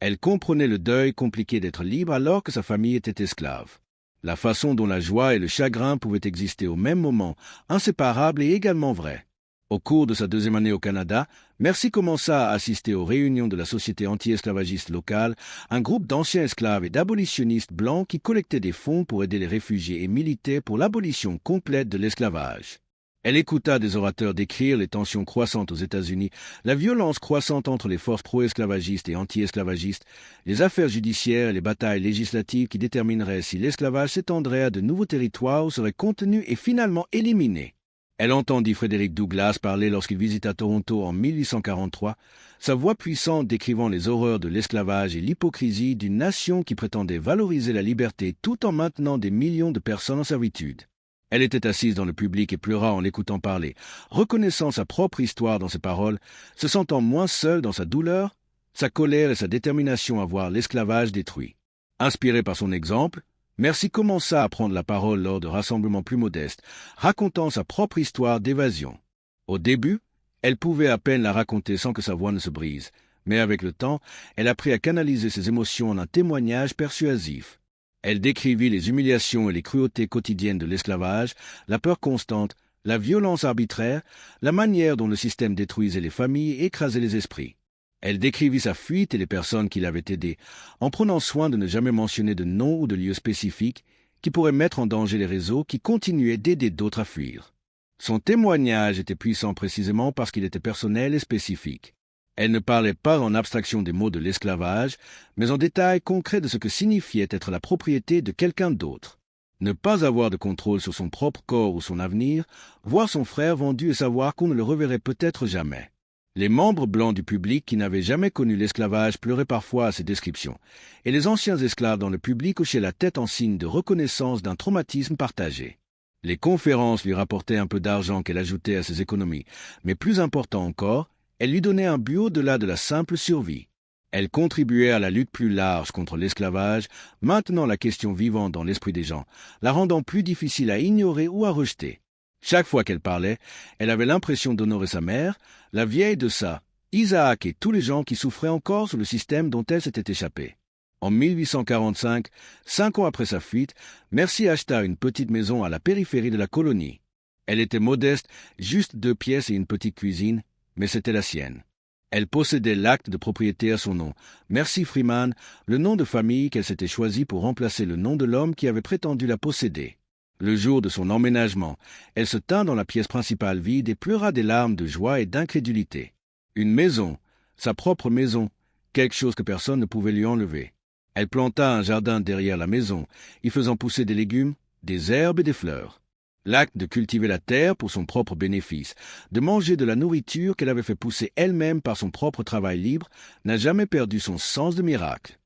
Elles comprenaient le deuil compliqué d'être libre alors que sa famille était esclave. La façon dont la joie et le chagrin pouvaient exister au même moment, inséparables et également vrais. Au cours de sa 2e année au Canada, Mercy commença à assister aux réunions de la société anti-esclavagiste locale, un groupe d'anciens esclaves et d'abolitionnistes blancs qui collectaient des fonds pour aider les réfugiés et militaient pour l'abolition complète de l'esclavage. Elle écouta des orateurs décrire les tensions croissantes aux États-Unis, la violence croissante entre les forces pro-esclavagistes et anti-esclavagistes, les affaires judiciaires et les batailles législatives qui détermineraient si l'esclavage s'étendrait à de nouveaux territoires ou serait contenu et finalement éliminé. Elle entendit Frédéric Douglass parler lorsqu'il visita Toronto en 1843, sa voix puissante décrivant les horreurs de l'esclavage et l'hypocrisie d'une nation qui prétendait valoriser la liberté tout en maintenant des millions de personnes en servitude. Elle était assise dans le public et pleura en l'écoutant parler, reconnaissant sa propre histoire dans ses paroles, se sentant moins seule dans sa douleur, sa colère et sa détermination à voir l'esclavage détruit. Inspirée par son exemple, Mercy commença à prendre la parole lors de rassemblements plus modestes, racontant sa propre histoire d'évasion. Au début, elle pouvait à peine la raconter sans que sa voix ne se brise, mais avec le temps, elle apprit à canaliser ses émotions en un témoignage persuasif. Elle décrivit les humiliations et les cruautés quotidiennes de l'esclavage, la peur constante, la violence arbitraire, la manière dont le système détruisait les familles et écrasait les esprits. Elle décrivit sa fuite et les personnes qui l'avaient aidée, en prenant soin de ne jamais mentionner de nom ou de lieu spécifique qui pourraient mettre en danger les réseaux qui continuaient d'aider d'autres à fuir. Son témoignage était puissant précisément parce qu'il était personnel et spécifique. Elle ne parlait pas en abstraction des mots de l'esclavage, mais en détails concrets de ce que signifiait être la propriété de quelqu'un d'autre. Ne pas avoir de contrôle sur son propre corps ou son avenir, voir son frère vendu et savoir qu'on ne le reverrait peut-être jamais. Les membres blancs du public qui n'avaient jamais connu l'esclavage pleuraient parfois à ces descriptions, et les anciens esclaves dans le public hochaient la tête en signe de reconnaissance d'un traumatisme partagé. Les conférences lui rapportaient un peu d'argent qu'elle ajoutait à ses économies, mais plus important encore, elles lui donnaient un but au-delà de la simple survie. Elle contribuait à la lutte plus large contre l'esclavage, maintenant la question vivante dans l'esprit des gens, la rendant plus difficile à ignorer ou à rejeter. Chaque fois qu'elle parlait, elle avait l'impression d'honorer sa mère, la vieille de ça, Isaac et tous les gens qui souffraient encore sous le système dont elle s'était échappée. En 1845, 5 ans après sa fuite, Mercy acheta une petite maison à la périphérie de la colonie. Elle était modeste, juste 2 pièces et une petite cuisine, mais c'était la sienne. Elle possédait l'acte de propriété à son nom, Mercy Freeman, le nom de famille qu'elle s'était choisi pour remplacer le nom de l'homme qui avait prétendu la posséder. Le jour de son emménagement, elle se tint dans la pièce principale vide et pleura des larmes de joie et d'incrédulité. Une maison, sa propre maison, quelque chose que personne ne pouvait lui enlever. Elle planta un jardin derrière la maison, y faisant pousser des légumes, des herbes et des fleurs. L'acte de cultiver la terre pour son propre bénéfice, de manger de la nourriture qu'elle avait fait pousser elle-même par son propre travail libre, n'a jamais perdu son sens de miracle.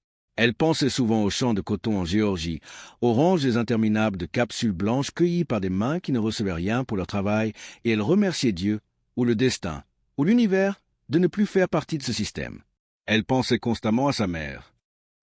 Elle pensait souvent aux champs de coton en Géorgie, aux ranges interminables de capsules blanches cueillies par des mains qui ne recevaient rien pour leur travail, et elle remerciait Dieu, ou le destin, ou l'univers, de ne plus faire partie de ce système. Elle pensait constamment à sa mère.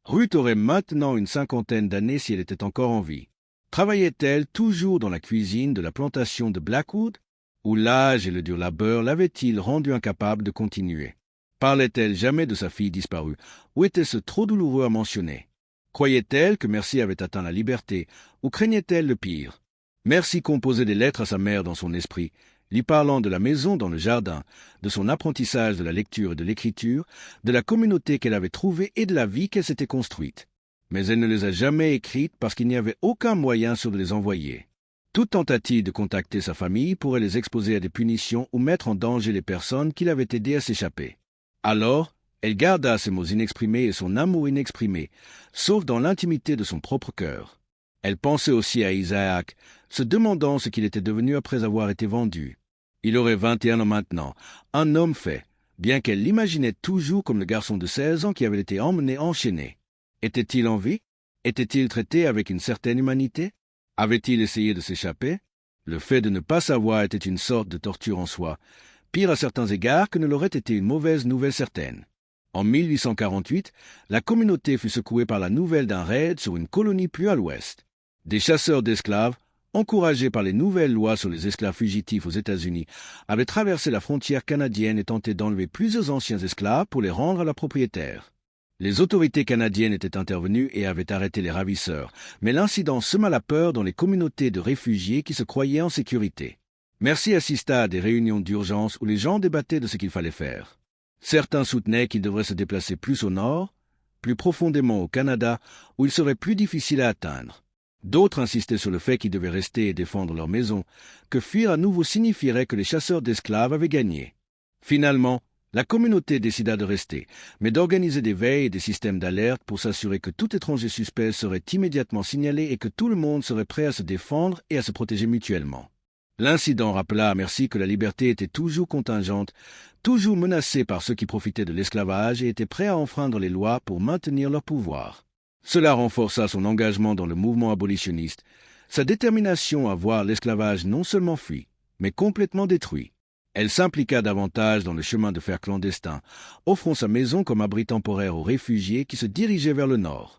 Ruth aurait maintenant une 50aine d'années si elle était encore en vie. Travaillait-elle toujours dans la cuisine de la plantation de Blackwood, ou l'âge et le dur labeur l'avaient-ils rendue incapable de continuer? Parlait-elle jamais de sa fille disparue, ou était-ce trop douloureux à mentionner? Croyait-elle que Mercy avait atteint la liberté, ou craignait-elle le pire? Mercy composait des lettres à sa mère dans son esprit, lui parlant de la maison dans le jardin, de son apprentissage de la lecture et de l'écriture, de la communauté qu'elle avait trouvée et de la vie qu'elle s'était construite. Mais elle ne les a jamais écrites parce qu'il n'y avait aucun moyen sûr de les envoyer. Toute tentative de contacter sa famille pourrait les exposer à des punitions ou mettre en danger les personnes qui l'avaient aidé à s'échapper. Alors, elle garda ses mots inexprimés et son amour inexprimé, sauf dans l'intimité de son propre cœur. Elle pensait aussi à Isaac, se demandant ce qu'il était devenu après avoir été vendu. Il aurait 21 ans maintenant, un homme fait, bien qu'elle l'imaginait toujours comme le garçon de 16 ans qui avait été emmené enchaîné. Était-il en vie? Était-il traité avec une certaine humanité? Avait-il essayé de s'échapper? Le fait de ne pas savoir était une sorte de torture en soi, pire à certains égards que ne l'aurait été une mauvaise nouvelle certaine. En 1848, la communauté fut secouée par la nouvelle d'un raid sur une colonie plus à l'ouest. Des chasseurs d'esclaves, encouragés par les nouvelles lois sur les esclaves fugitifs aux États-Unis, avaient traversé la frontière canadienne et tenté d'enlever plusieurs anciens esclaves pour les rendre à leurs propriétaires. Les autorités canadiennes étaient intervenues et avaient arrêté les ravisseurs, mais l'incident sema la peur dans les communautés de réfugiés qui se croyaient en sécurité. Mercy assista à des réunions d'urgence où les gens débattaient de ce qu'il fallait faire. Certains soutenaient qu'il devrait se déplacer plus au nord, plus profondément au Canada, où il serait plus difficile à atteindre. D'autres insistaient sur le fait qu'ils devaient rester et défendre leur maison, que fuir à nouveau signifierait que les chasseurs d'esclaves avaient gagné. Finalement, la communauté décida de rester, mais d'organiser des veilles et des systèmes d'alerte pour s'assurer que tout étranger suspect serait immédiatement signalé et que tout le monde serait prêt à se défendre et à se protéger mutuellement. L'incident rappela à Mercy que la liberté était toujours contingente, toujours menacée par ceux qui profitaient de l'esclavage et étaient prêts à enfreindre les lois pour maintenir leur pouvoir. Cela renforça son engagement dans le mouvement abolitionniste, sa détermination à voir l'esclavage non seulement fui, mais complètement détruit. Elle s'impliqua davantage dans le chemin de fer clandestin, offrant sa maison comme abri temporaire aux réfugiés qui se dirigeaient vers le nord.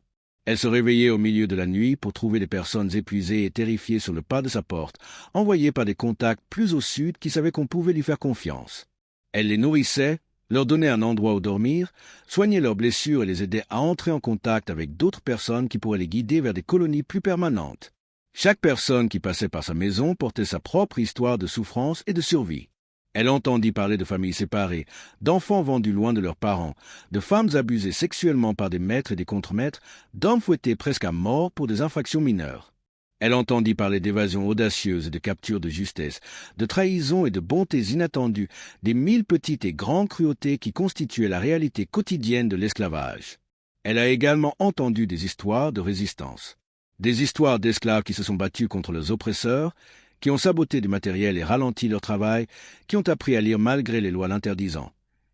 Elle se réveillait au milieu de la nuit pour trouver des personnes épuisées et terrifiées sur le pas de sa porte, envoyées par des contacts plus au sud qui savaient qu'on pouvait lui faire confiance. Elle les nourrissait, leur donnait un endroit où dormir, soignait leurs blessures et les aidait à entrer en contact avec d'autres personnes qui pourraient les guider vers des colonies plus permanentes. Chaque personne qui passait par sa maison portait sa propre histoire de souffrance et de survie. Elle entendit parler de familles séparées, d'enfants vendus loin de leurs parents, de femmes abusées sexuellement par des maîtres et des contremaîtres, d'hommes fouettés presque à mort pour des infractions mineures. Elle entendit parler d'évasions audacieuses et de captures de justesse, de trahisons et de bontés inattendues, des 1000 petites et grandes cruautés qui constituaient la réalité quotidienne de l'esclavage. Elle a également entendu des histoires de résistance. Des histoires d'esclaves qui se sont battus contre leurs oppresseurs, qui ont saboté du matériel et ralenti leur travail, qui ont appris à lire malgré les lois l'interdisant,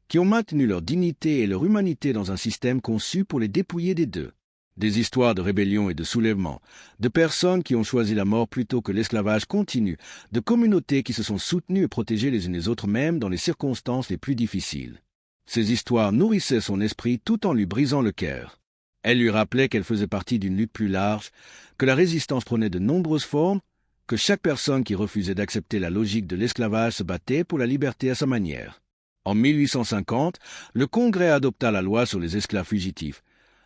qui ont maintenu leur dignité et leur humanité dans un système conçu pour les dépouiller des deux. Des histoires de rébellion et de soulèvement, de personnes qui ont choisi la mort plutôt que l'esclavage continu, de communautés qui se sont soutenues et protégées les unes les autres même dans les circonstances les plus difficiles. Ces histoires nourrissaient son esprit tout en lui brisant le cœur. Elles lui rappelaient qu'elle faisait partie d'une lutte plus large, que la résistance prenait de nombreuses formes, que chaque personne qui refusait d'accepter la logique de l'esclavage se battait pour la liberté à sa manière. En 1850, le Congrès adopta la loi sur les esclaves fugitifs,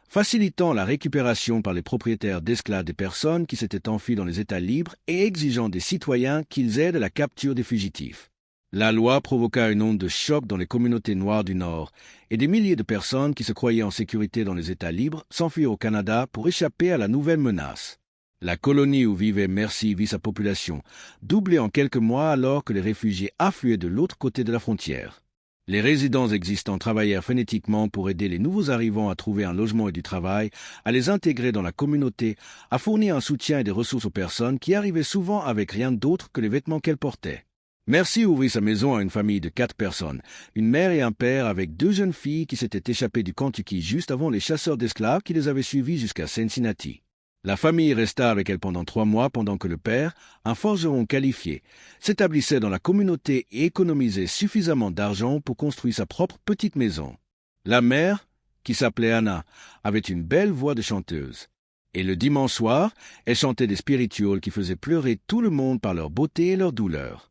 facilitant la récupération par les propriétaires d'esclaves des personnes qui s'étaient enfuies dans les États libres et exigeant des citoyens qu'ils aident à la capture des fugitifs. La loi provoqua une onde de choc dans les communautés noires du Nord, et des milliers de personnes qui se croyaient en sécurité dans les États libres s'enfuirent au Canada pour échapper à la nouvelle menace. La colonie où vivait Mercy vit sa population, doublée en quelques mois alors que les réfugiés affluaient de l'autre côté de la frontière. Les résidents existants travaillèrent frénétiquement pour aider les nouveaux arrivants à trouver un logement et du travail, à les intégrer dans la communauté, à fournir un soutien et des ressources aux personnes qui arrivaient souvent avec rien d'autre que les vêtements qu'elles portaient. Merci ouvrit sa maison à une famille de 4 personnes, une mère et un père avec 2 jeunes filles qui s'étaient échappées du Kentucky juste avant les chasseurs d'esclaves qui les avaient suivis jusqu'à Cincinnati. La famille resta avec elle pendant 3 mois pendant que le père, un forgeron qualifié, s'établissait dans la communauté et économisait suffisamment d'argent pour construire sa propre petite maison. La mère, qui s'appelait Anna, avait une belle voix de chanteuse. Et le dimanche soir, elle chantait des spirituals qui faisaient pleurer tout le monde par leur beauté et leur douleur.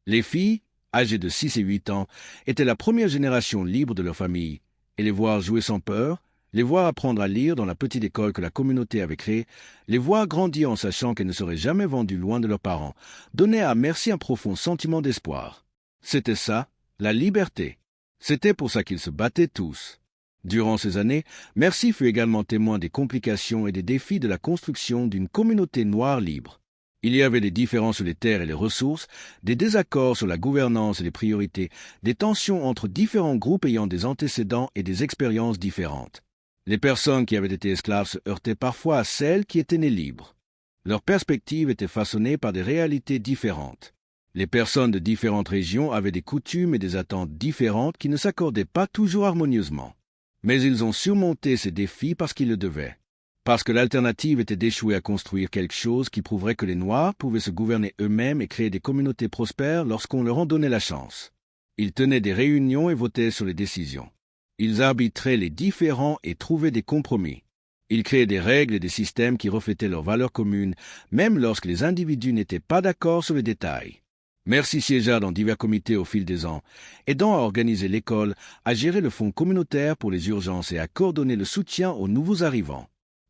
Les filles, âgées de 6 et 8 ans, étaient la première génération libre de leur famille, et les voir jouer sans peur, les voir apprendre à lire dans la petite école que la communauté avait créée, les voir grandir en sachant qu'elles ne seraient jamais vendues loin de leurs parents, donnait à Merci un profond sentiment d'espoir. C'était ça, la liberté. C'était pour ça qu'ils se battaient tous. Durant ces années, Merci fut également témoin des complications et des défis de la construction d'une communauté noire libre. Il y avait des différends sur les terres et les ressources, des désaccords sur la gouvernance et les priorités, des tensions entre différents groupes ayant des antécédents et des expériences différentes. Les personnes qui avaient été esclaves se heurtaient parfois à celles qui étaient nées libres. Leurs perspectives étaient façonnées par des réalités différentes. Les personnes de différentes régions avaient des coutumes et des attentes différentes qui ne s'accordaient pas toujours harmonieusement. Mais ils ont surmonté ces défis parce qu'ils le devaient. Parce que l'alternative était d'échouer à construire quelque chose qui prouverait que les Noirs pouvaient se gouverner eux-mêmes et créer des communautés prospères lorsqu'on leur en donnait la chance. Ils tenaient des réunions et votaient sur les décisions. Ils arbitraient les différends et trouvaient des compromis. Ils créaient des règles et des systèmes qui reflétaient leurs valeurs communes, même lorsque les individus n'étaient pas d'accord sur les détails. Merci siégea dans divers comités au fil des ans, aidant à organiser l'école, à gérer le fonds communautaire pour les urgences et à coordonner le soutien aux nouveaux arrivants.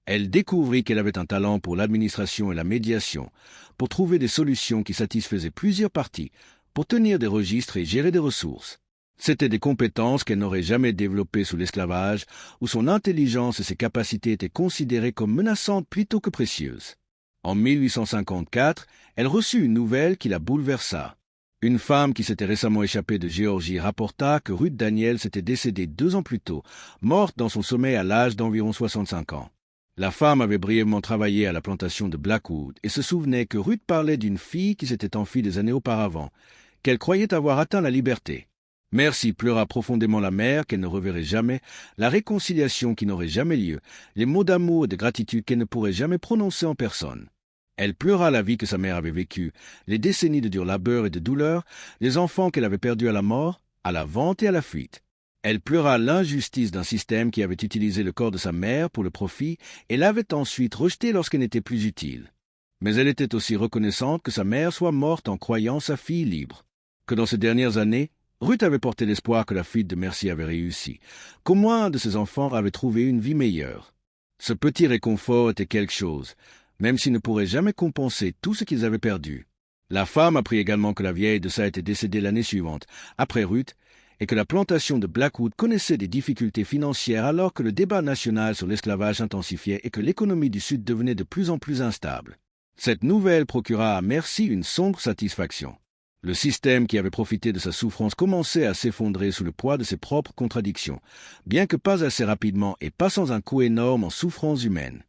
Elle découvrit qu'elle avait un talent pour l'administration et la médiation, pour trouver des solutions qui satisfaisaient plusieurs parties, pour tenir des registres et gérer des ressources. C'étaient des compétences qu'elle n'aurait jamais développées sous l'esclavage, où son intelligence et ses capacités étaient considérées comme menaçantes plutôt que précieuses. En 1854, elle reçut une nouvelle qui la bouleversa. Une femme qui s'était récemment échappée de Géorgie rapporta que Ruth Daniel s'était décédée 2 ans plus tôt, morte dans son sommeil à l'âge d'environ 65 ans. La femme avait brièvement travaillé à la plantation de Blackwood et se souvenait que Ruth parlait d'une fille qui s'était enfuie des années auparavant, qu'elle croyait avoir atteint la liberté. Merci pleura profondément la mère qu'elle ne reverrait jamais, la réconciliation qui n'aurait jamais lieu, les mots d'amour et de gratitude qu'elle ne pourrait jamais prononcer en personne. Elle pleura la vie que sa mère avait vécue, les décennies de dur labeur et de douleur, les enfants qu'elle avait perdus à la mort, à la vente et à la fuite. Elle pleura l'injustice d'un système qui avait utilisé le corps de sa mère pour le profit et l'avait ensuite rejeté lorsqu'elle n'était plus utile. Mais elle était aussi reconnaissante que sa mère soit morte en croyant sa fille libre. Que dans ces dernières années, Ruth avait porté l'espoir que la fuite de Merci avait réussi, qu'au moins de ses enfants avaient trouvé une vie meilleure. Ce petit réconfort était quelque chose, même s'il ne pourrait jamais compenser tout ce qu'ils avaient perdu. La femme apprit également que la vieille de ça était décédée l'année suivante, après Ruth, et que la plantation de Blackwood connaissait des difficultés financières alors que le débat national sur l'esclavage s'intensifiait et que l'économie du Sud devenait de plus en plus instable. Cette nouvelle procura à Merci une sombre satisfaction. Le système qui avait profité de sa souffrance commençait à s'effondrer sous le poids de ses propres contradictions, bien que pas assez rapidement et pas sans un coût énorme en souffrances humaines.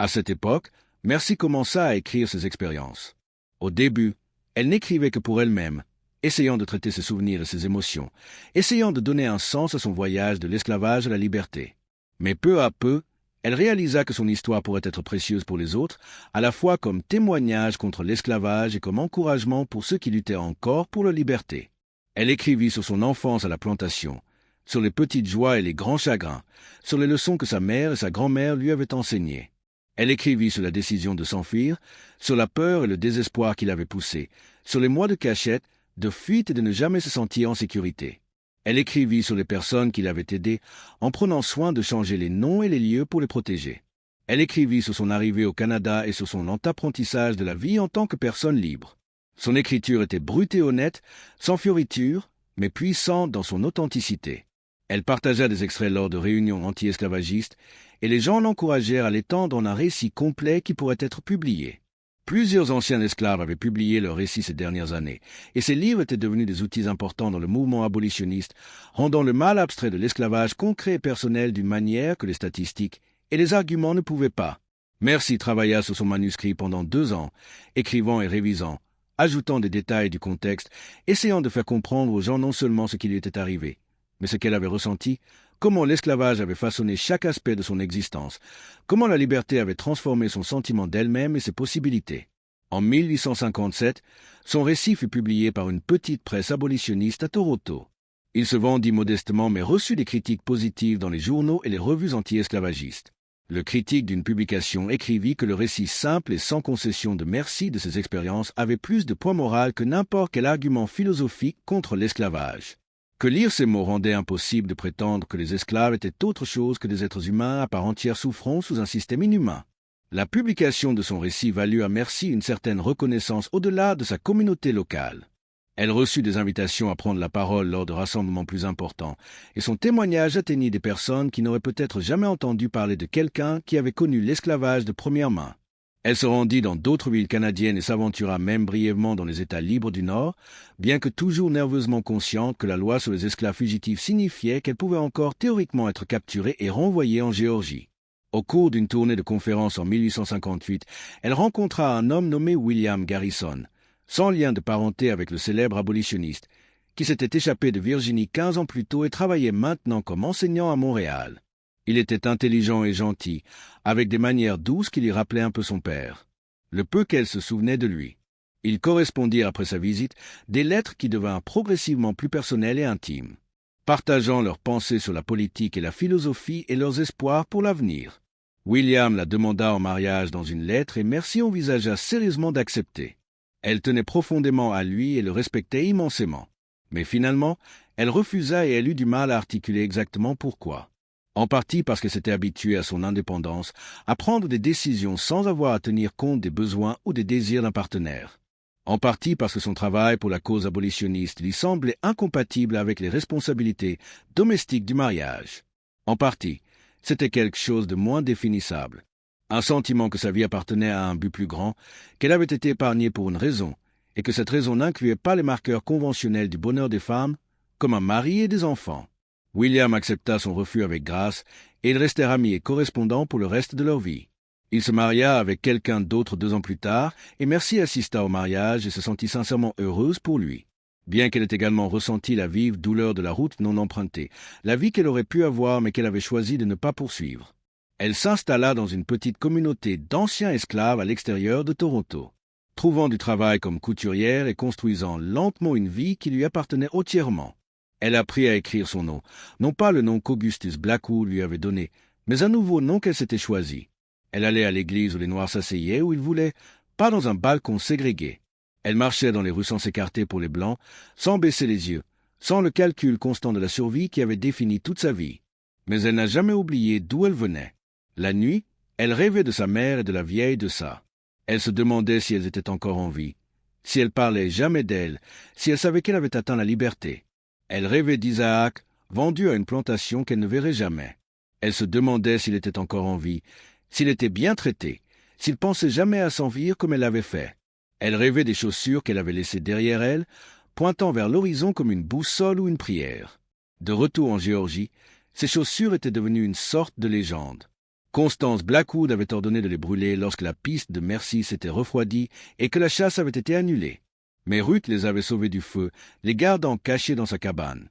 À cette époque, Merci commença à écrire ses expériences. Au début, elle n'écrivait que pour elle-même, essayant de traiter ses souvenirs et ses émotions, essayant de donner un sens à son voyage de l'esclavage à la liberté. Mais peu à peu, elle réalisa que son histoire pourrait être précieuse pour les autres, à la fois comme témoignage contre l'esclavage et comme encouragement pour ceux qui luttaient encore pour leur liberté. Elle écrivit sur son enfance à la plantation, sur les petites joies et les grands chagrins, sur les leçons que sa mère et sa grand-mère lui avaient enseignées. Elle écrivit sur la décision de s'enfuir, sur la peur et le désespoir qui l'avaient poussée, sur les mois de cachette, de fuite et de ne jamais se sentir en sécurité. Elle écrivit sur les personnes qui l'avaient aidée en prenant soin de changer les noms et les lieux pour les protéger. Elle écrivit sur son arrivée au Canada et sur son lent apprentissage de la vie en tant que personne libre. Son écriture était brute et honnête, sans fioritures, mais puissante dans son authenticité. Elle partagea des extraits lors de réunions anti-esclavagistes et les gens l'encouragèrent à l'étendre en un récit complet qui pourrait être publié. Plusieurs anciens esclaves avaient publié leurs récits ces dernières années, et ces livres étaient devenus des outils importants dans le mouvement abolitionniste, rendant le mal abstrait de l'esclavage concret et personnel d'une manière que les statistiques et les arguments ne pouvaient pas. Merci travailla sur son manuscrit pendant 2 ans, écrivant et révisant, ajoutant des détails du contexte, essayant de faire comprendre aux gens non seulement ce qui lui était arrivé, mais ce qu'elle avait ressenti, comment l'esclavage avait façonné chaque aspect de son existence, comment la liberté avait transformé son sentiment d'elle-même et ses possibilités. En 1857, son récit fut publié par une petite presse abolitionniste à Toronto. Il se vendit modestement mais reçut des critiques positives dans les journaux et les revues anti-esclavagistes. Le critique d'une publication écrivit que le récit simple et sans concession de merci de ses expériences avait plus de poids moral que n'importe quel argument philosophique contre l'esclavage. Que lire ces mots rendait impossible de prétendre que les esclaves étaient autre chose que des êtres humains à part entière souffrant sous un système inhumain. La publication de son récit valut à Merci une certaine reconnaissance au-delà de sa communauté locale. Elle reçut des invitations à prendre la parole lors de rassemblements plus importants, et son témoignage atteignit des personnes qui n'auraient peut-être jamais entendu parler de quelqu'un qui avait connu l'esclavage de première main. Elle se rendit dans d'autres villes canadiennes et s'aventura même brièvement dans les États libres du Nord, bien que toujours nerveusement consciente que la loi sur les esclaves fugitifs signifiait qu'elle pouvait encore théoriquement être capturée et renvoyée en Géorgie. Au cours d'une tournée de conférences en 1858, elle rencontra un homme nommé William Garrison, sans lien de parenté avec le célèbre abolitionniste, qui s'était échappé de Virginie 15 ans plus tôt et travaillait maintenant comme enseignant à Montréal. Il était intelligent et gentil, avec des manières douces qui lui rappelaient un peu son père. Le peu qu'elle se souvenait de lui. Ils correspondirent après sa visite des lettres qui devinrent progressivement plus personnelles et intimes, partageant leurs pensées sur la politique et la philosophie et leurs espoirs pour l'avenir. William la demanda en mariage dans une lettre et Merci envisagea sérieusement d'accepter. Elle tenait profondément à lui et le respectait immensément. Mais finalement, elle refusa et elle eut du mal à articuler exactement pourquoi. En partie parce qu'elle s'était habituée à son indépendance, à prendre des décisions sans avoir à tenir compte des besoins ou des désirs d'un partenaire. En partie parce que son travail pour la cause abolitionniste lui semblait incompatible avec les responsabilités domestiques du mariage. En partie, c'était quelque chose de moins définissable. Un sentiment que sa vie appartenait à un but plus grand, qu'elle avait été épargnée pour une raison, et que cette raison n'incluait pas les marqueurs conventionnels du bonheur des femmes, comme un mari et des enfants. William accepta son refus avec grâce, et ils restèrent amis et correspondants pour le reste de leur vie. Il se maria avec quelqu'un d'autre 2 ans plus tard, et Merci assista au mariage et se sentit sincèrement heureuse pour lui. Bien qu'elle ait également ressenti la vive douleur de la route non empruntée, la vie qu'elle aurait pu avoir mais qu'elle avait choisi de ne pas poursuivre. Elle s'installa dans une petite communauté d'anciens esclaves à l'extérieur de Toronto, trouvant du travail comme couturière et construisant lentement une vie qui lui appartenait entièrement. Elle apprit à écrire son nom, non pas le nom qu'Augustus Blackwood lui avait donné, mais un nouveau nom qu'elle s'était choisi. Elle allait à l'église où les Noirs s'asseyaient où ils voulaient, pas dans un balcon ségrégué. Elle marchait dans les rues sans s'écarter pour les Blancs, sans baisser les yeux, sans le calcul constant de la survie qui avait défini toute sa vie. Mais elle n'a jamais oublié d'où elle venait. La nuit, elle rêvait de sa mère et de la vieille de ça. Elle se demandait si elles étaient encore en vie, si elle parlait jamais d'elles, si elle savait qu'elle avait atteint la liberté. Elle rêvait d'Isaac, vendu à une plantation qu'elle ne verrait jamais. Elle se demandait s'il était encore en vie, s'il était bien traité, s'il pensait jamais à s'enfuir comme elle l'avait fait. Elle rêvait des chaussures qu'elle avait laissées derrière elle, pointant vers l'horizon comme une boussole ou une prière. De retour en Géorgie, ces chaussures étaient devenues une sorte de légende. Constance Blackwood avait ordonné de les brûler lorsque la piste de Merci s'était refroidie et que la chasse avait été annulée. Mais Ruth les avait sauvés du feu, les gardant cachés dans sa cabane.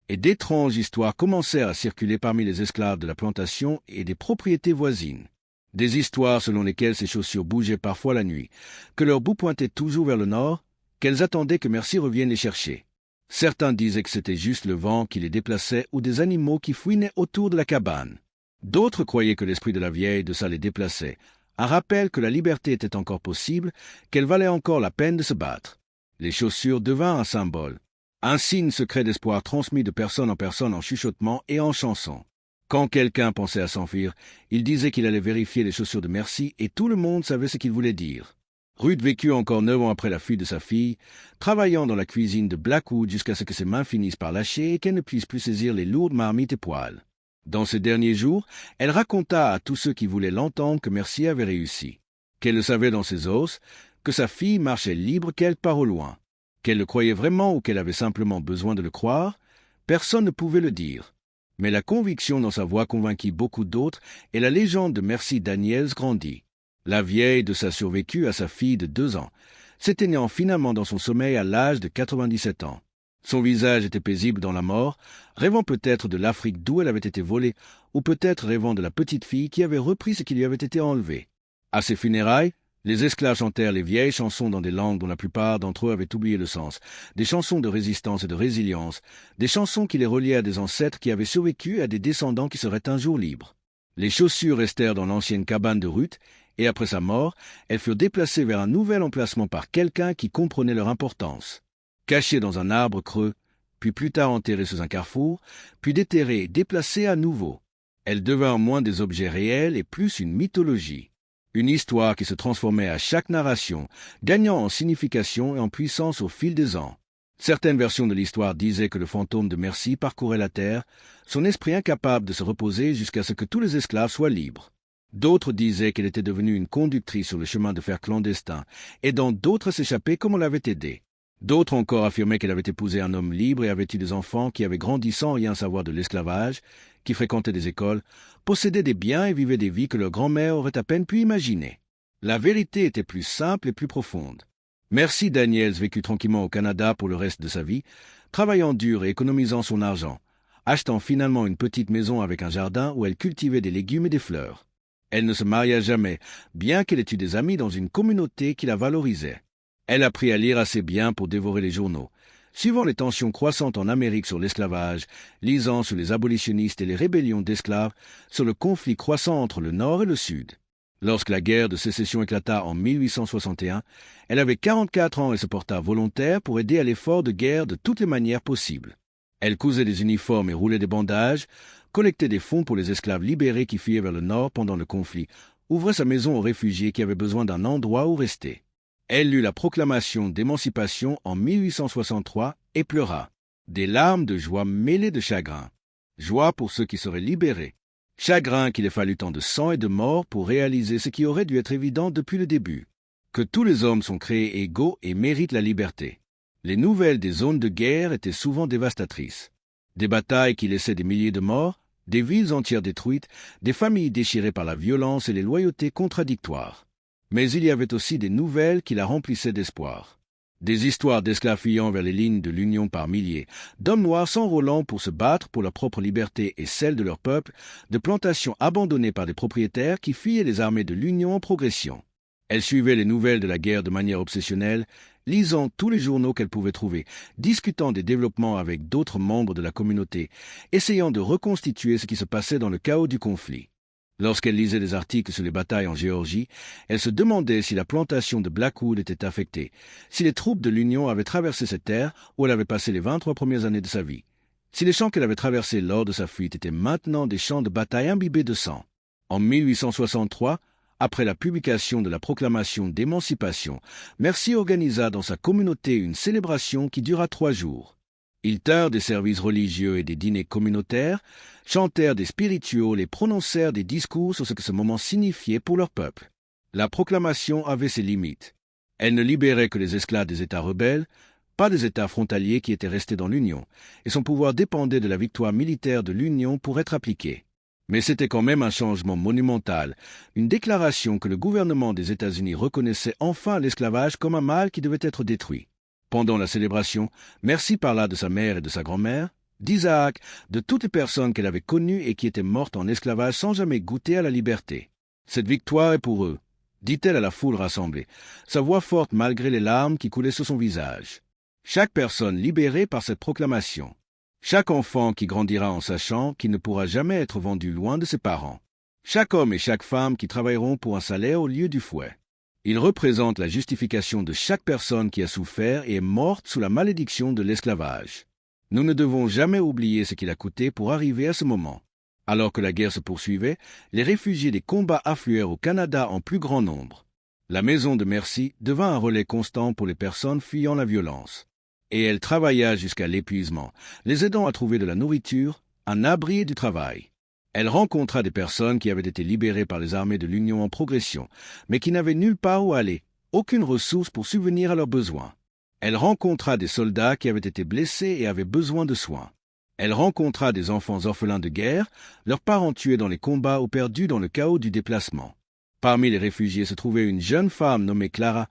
Et d'étranges histoires commencèrent à circuler parmi les esclaves de la plantation et des propriétés voisines. Des histoires selon lesquelles ces chaussures bougeaient parfois la nuit, que leur bout pointait toujours vers le nord, qu'elles attendaient que Merci revienne les chercher. Certains disaient que c'était juste le vent qui les déplaçait ou des animaux qui fouinaient autour de la cabane. D'autres croyaient que l'esprit de la vieille de ça les déplaçait, un rappel que la liberté était encore possible, qu'elle valait encore la peine de se battre. Les chaussures devinrent un symbole, un signe secret d'espoir transmis de personne en chuchotement et en chansons. Quand quelqu'un pensait à s'enfuir, il disait qu'il allait vérifier les chaussures de Merci et tout le monde savait ce qu'il voulait dire. Ruth vécut encore 9 ans après la fuite de sa fille, travaillant dans la cuisine de Blackwood jusqu'à ce que ses mains finissent par lâcher et qu'elle ne puisse plus saisir les lourdes marmites et poêles. Dans ces derniers jours, elle raconta à tous ceux qui voulaient l'entendre que Merci avait réussi, qu'elle le savait dans ses os, que sa fille marchait libre quelque part au loin. Qu'elle le croyait vraiment ou qu'elle avait simplement besoin de le croire, personne ne pouvait le dire. Mais la conviction dans sa voix convainquit beaucoup d'autres et la légende de Merci Daniels grandit. La vieille de ça survécut à sa fille de 2 ans, s'éteignant finalement dans son sommeil à l'âge de 97 ans. Son visage était paisible dans la mort, rêvant peut-être de l'Afrique d'où elle avait été volée, ou peut-être rêvant de la petite fille qui avait repris ce qui lui avait été enlevé. À ses funérailles, les esclaves chantèrent les vieilles chansons dans des langues dont la plupart d'entre eux avaient oublié le sens, des chansons de résistance et de résilience, des chansons qui les reliaient à des ancêtres qui avaient survécu et à des descendants qui seraient un jour libres. Les chaussures restèrent dans l'ancienne cabane de Ruth, et après sa mort, elles furent déplacées vers un nouvel emplacement par quelqu'un qui comprenait leur importance. Cachées dans un arbre creux, puis plus tard enterrées sous un carrefour, puis déterrées et déplacées à nouveau. Elles devinrent moins des objets réels et plus une mythologie. Une histoire qui se transformait à chaque narration, gagnant en signification et en puissance au fil des ans. Certaines versions de l'histoire disaient que le fantôme de Merci parcourait la terre, son esprit incapable de se reposer jusqu'à ce que tous les esclaves soient libres. D'autres disaient qu'elle était devenue une conductrice sur le chemin de fer clandestin, aidant d'autres à s'échapper comme on l'avait aidé. D'autres encore affirmaient qu'elle avait épousé un homme libre et avait eu des enfants qui avaient grandi sans rien savoir de l'esclavage, qui fréquentaient des écoles, possédaient des biens et vivaient des vies que leur grand-mère aurait à peine pu imaginer. La vérité était plus simple et plus profonde. Merci Daniels vécut tranquillement au Canada pour le reste de sa vie, travaillant dur et économisant son argent, achetant finalement une petite maison avec un jardin où elle cultivait des légumes et des fleurs. Elle ne se maria jamais, bien qu'elle ait eu des amis dans une communauté qui la valorisait. Elle apprit à lire assez bien pour dévorer les journaux, suivant les tensions croissantes en Amérique sur l'esclavage, lisant sur les abolitionnistes et les rébellions d'esclaves, sur le conflit croissant entre le Nord et le Sud. Lorsque la guerre de sécession éclata en 1861, elle avait 44 ans et se porta volontaire pour aider à l'effort de guerre de toutes les manières possibles. Elle cousait des uniformes et roulait des bandages, collectait des fonds pour les esclaves libérés qui fuyaient vers le Nord pendant le conflit, ouvrait sa maison aux réfugiés qui avaient besoin d'un endroit où rester. Elle lut la proclamation d'émancipation en 1863 et pleura, des larmes de joie mêlées de chagrin. Joie pour ceux qui seraient libérés. Chagrin qu'il ait fallu tant de sang et de mort pour réaliser ce qui aurait dû être évident depuis le début, que tous les hommes sont créés égaux et méritent la liberté. Les nouvelles des zones de guerre étaient souvent dévastatrices. Des batailles qui laissaient des milliers de morts, des villes entières détruites, des familles déchirées par la violence et les loyautés contradictoires. Mais il y avait aussi des nouvelles qui la remplissaient d'espoir. Des histoires d'esclaves fuyant vers les lignes de l'Union par milliers, d'hommes noirs s'enrôlant pour se battre pour leur propre liberté et celle de leur peuple, de plantations abandonnées par des propriétaires qui fuyaient les armées de l'Union en progression. Elle suivait les nouvelles de la guerre de manière obsessionnelle, lisant tous les journaux qu'elle pouvait trouver, discutant des développements avec d'autres membres de la communauté, essayant de reconstituer ce qui se passait dans le chaos du conflit. Lorsqu'elle lisait des articles sur les batailles en Géorgie, elle se demandait si la plantation de Blackwood était affectée, si les troupes de l'Union avaient traversé cette terre où elle avait passé les 23 premières années de sa vie, si les champs qu'elle avait traversés lors de sa fuite étaient maintenant des champs de bataille imbibés de sang. En 1863, après la publication de la proclamation d'émancipation, Merci organisa dans sa communauté une célébration qui dura 3 jours. Ils tinrent des services religieux et des dîners communautaires, chantèrent des spirituals et prononcèrent des discours sur ce que ce moment signifiait pour leur peuple. La proclamation avait ses limites. Elle ne libérait que les esclaves des États rebelles, pas des États frontaliers qui étaient restés dans l'Union, et son pouvoir dépendait de la victoire militaire de l'Union pour être appliquée. Mais c'était quand même un changement monumental, une déclaration que le gouvernement des États-Unis reconnaissait enfin l'esclavage comme un mal qui devait être détruit. Pendant la célébration, Merci parla de sa mère et de sa grand-mère, d'Isaac, de toutes les personnes qu'elle avait connues et qui étaient mortes en esclavage sans jamais goûter à la liberté. Cette victoire est pour eux, dit-elle à la foule rassemblée, sa voix forte malgré les larmes qui coulaient sur son visage. Chaque personne libérée par cette proclamation. Chaque enfant qui grandira en sachant qu'il ne pourra jamais être vendu loin de ses parents. Chaque homme et chaque femme qui travailleront pour un salaire au lieu du fouet. Il représente la justification de chaque personne qui a souffert et est morte sous la malédiction de l'esclavage. Nous ne devons jamais oublier ce qu'il a coûté pour arriver à ce moment. Alors que la guerre se poursuivait, les réfugiés des combats affluèrent au Canada en plus grand nombre. La maison de Merci devint un relais constant pour les personnes fuyant la violence. Et elle travailla jusqu'à l'épuisement, les aidant à trouver de la nourriture, un abri et du travail. Elle rencontra des personnes qui avaient été libérées par les armées de l'Union en progression, mais qui n'avaient nulle part où aller, aucune ressource pour subvenir à leurs besoins. Elle rencontra des soldats qui avaient été blessés et avaient besoin de soins. Elle rencontra des enfants orphelins de guerre, leurs parents tués dans les combats ou perdus dans le chaos du déplacement. Parmi les réfugiés se trouvait une jeune femme nommée Clara,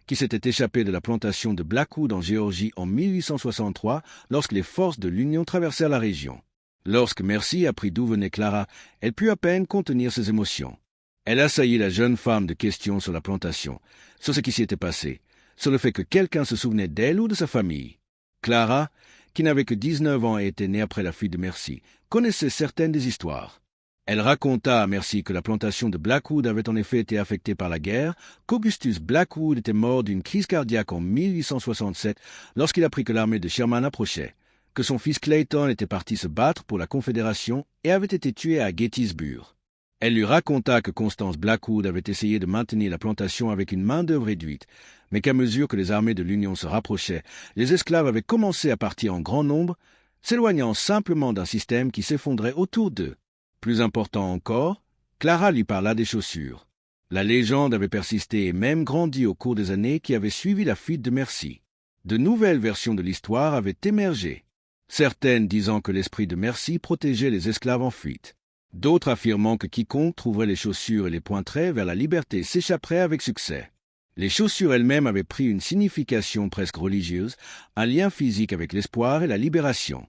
qui s'était échappé de la plantation de Blackwood en Géorgie en 1863 lorsque les forces de l'Union traversèrent la région. Lorsque Mercy apprit d'où venait Clara, elle put à peine contenir ses émotions. Elle assaillit la jeune femme de questions sur la plantation, sur ce qui s'y était passé, sur le fait que quelqu'un se souvenait d'elle ou de sa famille. Clara, qui n'avait que 19 ans et était née après la fuite de Mercy, connaissait certaines des histoires. Elle raconta à Mercy que la plantation de Blackwood avait en effet été affectée par la guerre, qu'Augustus Blackwood était mort d'une crise cardiaque en 1867 lorsqu'il apprit que l'armée de Sherman approchait, que son fils Clayton était parti se battre pour la Confédération et avait été tué à Gettysburg. Elle lui raconta que Constance Blackwood avait essayé de maintenir la plantation avec une main-d'œuvre réduite, mais qu'à mesure que les armées de l'Union se rapprochaient, les esclaves avaient commencé à partir en grand nombre, s'éloignant simplement d'un système qui s'effondrait autour d'eux. Plus important encore, Clara lui parla des chaussures. La légende avait persisté et même grandi au cours des années qui avaient suivi la fuite de Mercy. De nouvelles versions de l'histoire avaient émergé, certaines disant que l'esprit de Mercy protégeait les esclaves en fuite, d'autres affirmant que quiconque trouverait les chaussures et les pointerait vers la liberté s'échapperait avec succès. Les chaussures elles-mêmes avaient pris une signification presque religieuse, un lien physique avec l'espoir et la libération.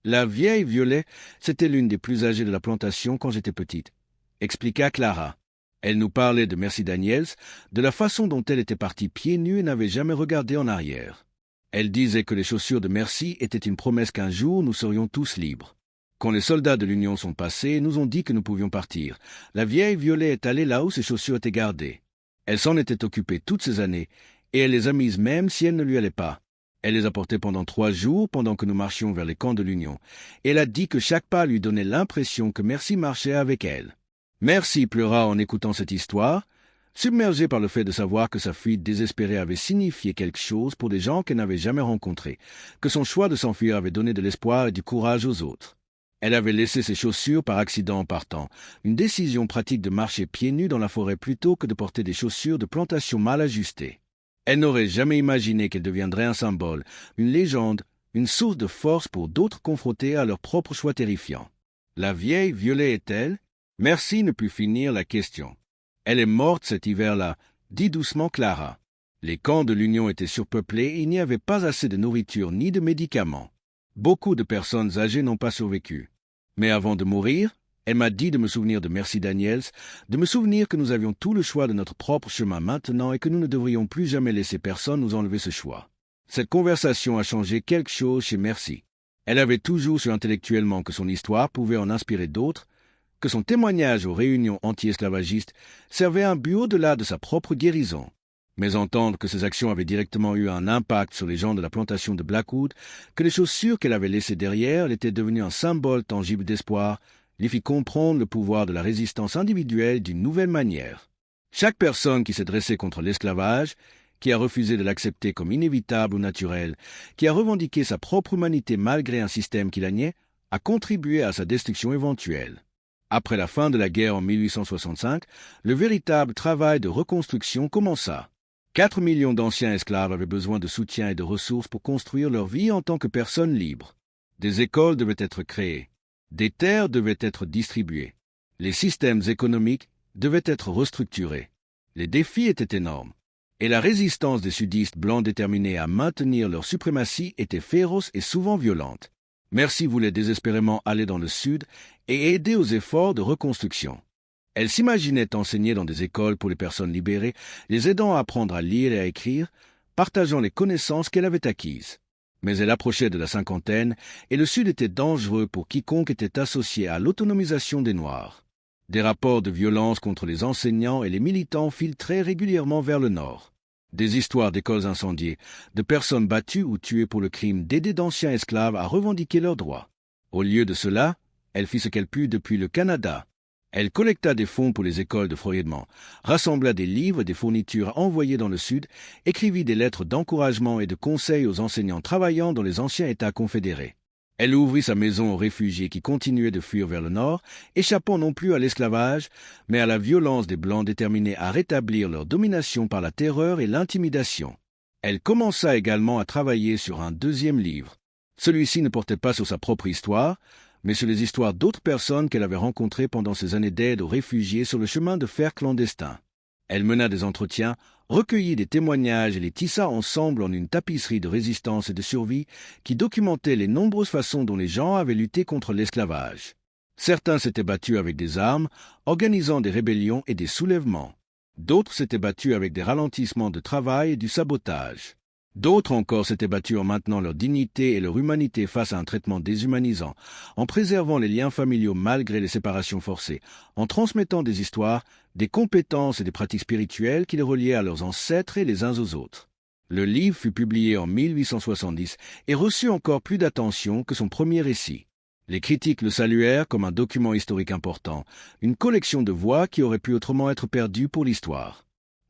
La vieille Violet, c'était l'une des plus âgées de la plantation quand j'étais petite, expliqua Clara. Elle nous parlait de Mercy Daniels, de la façon dont elle était partie pieds nus et n'avait jamais regardé en arrière. Elle disait que les chaussures de Mercy étaient une promesse qu'un jour nous serions tous libres. Quand les soldats de l'Union sont passés et nous ont dit que nous pouvions partir, la vieille Violet est allée là où ses chaussures étaient gardées. Elle s'en était occupée toutes ces années, et elle les a mises même si elles ne lui allaient pas. Elle les a portées pendant 3 jours pendant que nous marchions vers les camps de l'Union, et elle a dit que chaque pas lui donnait l'impression que Mercy marchait avec elle. Mercy pleura en écoutant cette histoire, submergée par le fait de savoir que sa fuite désespérée avait signifié quelque chose pour des gens qu'elle n'avait jamais rencontrés, que son choix de s'enfuir avait donné de l'espoir et du courage aux autres. Elle avait laissé ses chaussures par accident en partant, une décision pratique de marcher pieds nus dans la forêt plutôt que de porter des chaussures de plantation mal ajustées. Elle n'aurait jamais imaginé qu'elle deviendrait un symbole, une légende, une source de force pour d'autres confrontés à leurs propres choix terrifiants. La vieille Violet est-elle? Mercy ne put finir la question. Elle est morte cet hiver-là, dit doucement Clara. Les camps de l'Union étaient surpeuplés et il n'y avait pas assez de nourriture ni de médicaments. Beaucoup de personnes âgées n'ont pas survécu. Mais avant de mourir, elle m'a dit de me souvenir de Mercy Daniels, de me souvenir que nous avions tout le choix de notre propre chemin maintenant et que nous ne devrions plus jamais laisser personne nous enlever ce choix. Cette conversation a changé quelque chose chez Mercy. Elle avait toujours su intellectuellement que son histoire pouvait en inspirer d'autres, que son témoignage aux réunions anti-esclavagistes servait un but au-delà de sa propre guérison. Mais entendre que ses actions avaient directement eu un impact sur les gens de la plantation de Blackwood, que les chaussures qu'elle avait laissées derrière étaient devenues un symbole tangible d'espoir, lui fit comprendre le pouvoir de la résistance individuelle d'une nouvelle manière. Chaque personne qui s'est dressée contre l'esclavage, qui a refusé de l'accepter comme inévitable ou naturel, qui a revendiqué sa propre humanité malgré un système qui la niait, a contribué à sa destruction éventuelle. Après la fin de la guerre en 1865, le véritable travail de reconstruction commença. 4 millions d'anciens esclaves avaient besoin de soutien et de ressources pour construire leur vie en tant que personnes libres. Des écoles devaient être créées. Des terres devaient être distribuées. Les systèmes économiques devaient être restructurés. Les défis étaient énormes. Et la résistance des sudistes blancs déterminés à maintenir leur suprématie était féroce et souvent violente. Mercy voulait désespérément aller dans le sud et aider aux efforts de reconstruction. Elle s'imaginait enseigner dans des écoles pour les personnes libérées, les aidant à apprendre à lire et à écrire, partageant les connaissances qu'elle avait acquises. Mais elle approchait de la cinquantaine et le Sud était dangereux pour quiconque était associé à l'autonomisation des Noirs. Des rapports de violence contre les enseignants et les militants filtraient régulièrement vers le Nord. Des histoires d'écoles incendiées, de personnes battues ou tuées pour le crime d'aider d'anciens esclaves à revendiquer leurs droits. Au lieu de cela, elle fit ce qu'elle put depuis le Canada. Elle collecta des fonds pour les écoles de fourrièrement, rassembla des livres et des fournitures envoyées dans le Sud, écrivit des lettres d'encouragement et de conseils aux enseignants travaillant dans les anciens États confédérés. Elle ouvrit sa maison aux réfugiés qui continuaient de fuir vers le Nord, échappant non plus à l'esclavage, mais à la violence des Blancs déterminés à rétablir leur domination par la terreur et l'intimidation. Elle commença également à travailler sur un 2e livre. Celui-ci ne portait pas sur sa propre histoire, mais sur les histoires d'autres personnes qu'elle avait rencontrées pendant ses années d'aide aux réfugiés sur le chemin de fer clandestin. Elle mena des entretiens, recueillit des témoignages et les tissa ensemble en une tapisserie de résistance et de survie qui documentait les nombreuses façons dont les gens avaient lutté contre l'esclavage. Certains s'étaient battus avec des armes, organisant des rébellions et des soulèvements. D'autres s'étaient battus avec des ralentissements de travail et du sabotage. D'autres encore s'étaient battus en maintenant leur dignité et leur humanité face à un traitement déshumanisant, en préservant les liens familiaux malgré les séparations forcées, en transmettant des histoires, des compétences et des pratiques spirituelles qui les reliaient à leurs ancêtres et les uns aux autres. Le livre fut publié en 1870 et reçut encore plus d'attention que son premier récit. Les critiques le saluèrent comme un document historique important, une collection de voix qui aurait pu autrement être perdue pour l'histoire.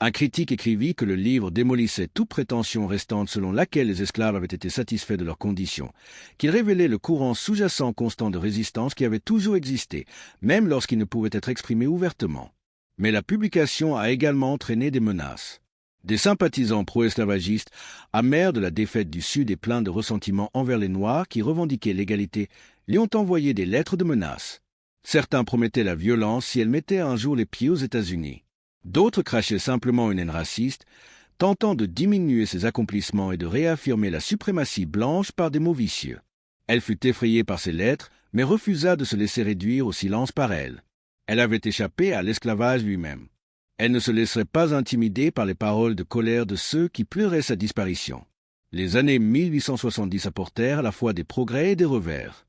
Un critique écrivit que le livre démolissait toute prétention restante selon laquelle les esclaves avaient été satisfaits de leurs conditions, qu'il révélait le courant sous-jacent constant de résistance qui avait toujours existé, même lorsqu'il ne pouvait être exprimé ouvertement. Mais la publication a également entraîné des menaces. Des sympathisants pro-esclavagistes, amers de la défaite du Sud et pleins de ressentiment envers les Noirs qui revendiquaient l'égalité, lui ont envoyé des lettres de menaces. Certains promettaient la violence si elle mettait un jour les pieds aux États-Unis. D'autres crachaient simplement une haine raciste, tentant de diminuer ses accomplissements et de réaffirmer la suprématie blanche par des mots vicieux. Elle fut effrayée par ces lettres, mais refusa de se laisser réduire au silence par elles. Elle avait échappé à l'esclavage lui-même. Elle ne se laisserait pas intimider par les paroles de colère de ceux qui pleuraient sa disparition. Les années 1870 apportèrent à la fois des progrès et des revers.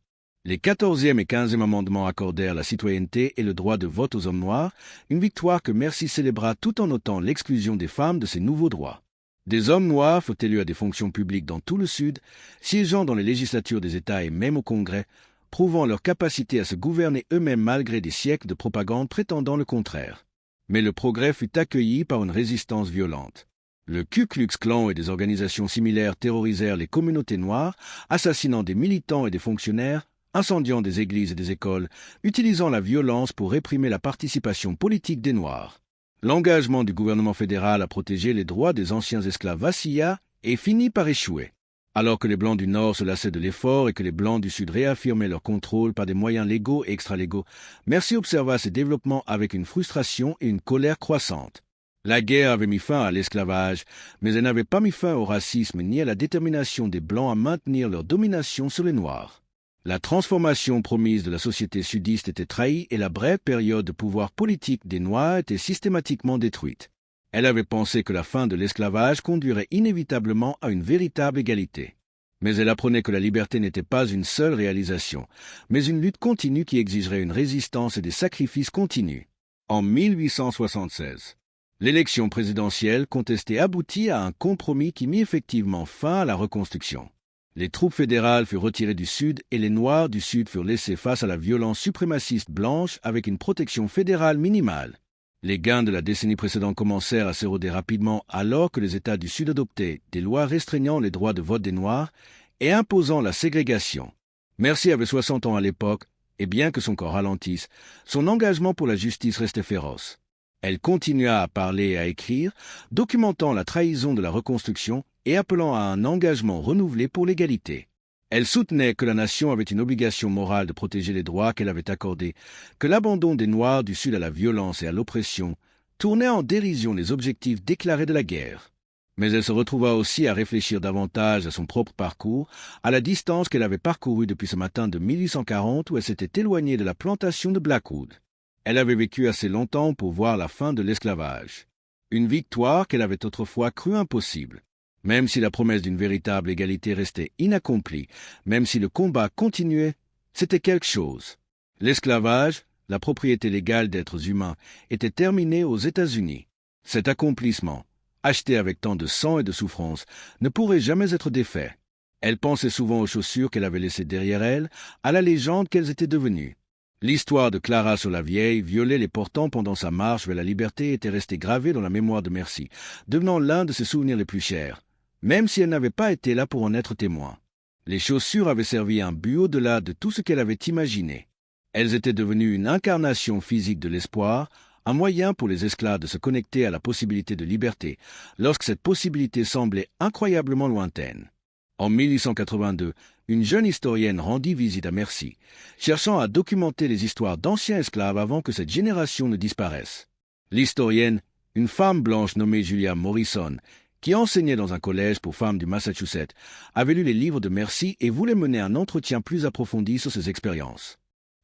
Les 14e et 15e amendements accordèrent la citoyenneté et le droit de vote aux hommes noirs, une victoire que Mercy célébra tout en notant l'exclusion des femmes de ces nouveaux droits. Des hommes noirs furent élus à des fonctions publiques dans tout le Sud, siégeant dans les législatures des États et même au Congrès, prouvant leur capacité à se gouverner eux-mêmes malgré des siècles de propagande prétendant le contraire. Mais le progrès fut accueilli par une résistance violente. Le Ku Klux Klan et des organisations similaires terrorisèrent les communautés noires, assassinant des militants et des fonctionnaires, incendiant des églises et des écoles, utilisant la violence pour réprimer la participation politique des Noirs. L'engagement du gouvernement fédéral à protéger les droits des anciens esclaves vacilla et finit par échouer. Alors que les Blancs du Nord se lassaient de l'effort et que les Blancs du Sud réaffirmaient leur contrôle par des moyens légaux et extralégaux, Mercy observa ces développements avec une frustration et une colère croissantes. La guerre avait mis fin à l'esclavage, mais elle n'avait pas mis fin au racisme ni à la détermination des Blancs à maintenir leur domination sur les Noirs. La transformation promise de la société sudiste était trahie et la brève période de pouvoir politique des Noirs était systématiquement détruite. Elle avait pensé que la fin de l'esclavage conduirait inévitablement à une véritable égalité. Mais elle apprenait que la liberté n'était pas une seule réalisation, mais une lutte continue qui exigerait une résistance et des sacrifices continus. En 1876, l'élection présidentielle contestée aboutit à un compromis qui mit effectivement fin à la reconstruction. Les troupes fédérales furent retirées du Sud et les Noirs du Sud furent laissés face à la violence suprémaciste blanche avec une protection fédérale minimale. Les gains de la décennie précédente commencèrent à s'éroder rapidement alors que les États du Sud adoptaient des lois restreignant les droits de vote des Noirs et imposant la ségrégation. Mercy avait 60 ans à l'époque, et bien que son corps ralentisse, son engagement pour la justice restait féroce. Elle continua à parler et à écrire, documentant la trahison de la reconstruction et appelant à un engagement renouvelé pour l'égalité. Elle soutenait que la nation avait une obligation morale de protéger les droits qu'elle avait accordés, que l'abandon des Noirs du Sud à la violence et à l'oppression tournait en dérision les objectifs déclarés de la guerre. Mais elle se retrouva aussi à réfléchir davantage à son propre parcours, à la distance qu'elle avait parcourue depuis ce matin de 1840 où elle s'était éloignée de la plantation de Blackwood. Elle avait vécu assez longtemps pour voir la fin de l'esclavage. Une victoire qu'elle avait autrefois crue impossible. Même si la promesse d'une véritable égalité restait inaccomplie, même si le combat continuait, c'était quelque chose. L'esclavage, la propriété légale d'êtres humains, était terminé aux États-Unis. Cet accomplissement, acheté avec tant de sang et de souffrance, ne pourrait jamais être défait. Elle pensait souvent aux chaussures qu'elle avait laissées derrière elle, à la légende qu'elles étaient devenues. L'histoire de Clara sur la vieille, violer les portants pendant sa marche vers la liberté était restée gravée dans la mémoire de Mercy, devenant l'un de ses souvenirs les plus chers, même si elle n'avait pas été là pour en être témoin. Les chaussures avaient servi un but au-delà de tout ce qu'elle avait imaginé. Elles étaient devenues une incarnation physique de l'espoir, un moyen pour les esclaves de se connecter à la possibilité de liberté, lorsque cette possibilité semblait incroyablement lointaine. En 1882, une jeune historienne rendit visite à Mercy, cherchant à documenter les histoires d'anciens esclaves avant que cette génération ne disparaisse. L'historienne Une femme blanche nommée Julia Morrison, qui enseignait dans un collège pour femmes du Massachusetts, avait lu les livres de Mercy et voulait mener un entretien plus approfondi sur ses expériences.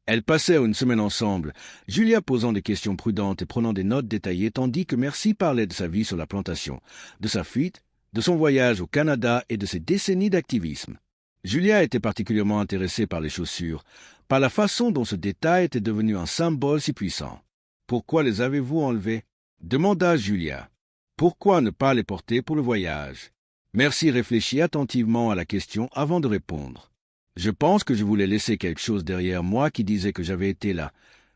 Elles passèrent une semaine ensemble, Julia posant des questions prudentes et prenant des notes détaillées, tandis que Mercy parlait de sa vie sur la plantation, de sa fuite, de son voyage au Canada et de ses décennies d'activisme. Julia était particulièrement intéressée par les chaussures, par la façon dont ce détail était devenu un symbole si puissant. « Pourquoi les avez-vous enlevés ?» demanda Julia. « Pourquoi ne pas les porter pour le voyage ?» Mercy réfléchit attentivement à la question avant de répondre. « Je pense que je voulais laisser quelque chose derrière moi qui disait que j'avais été là,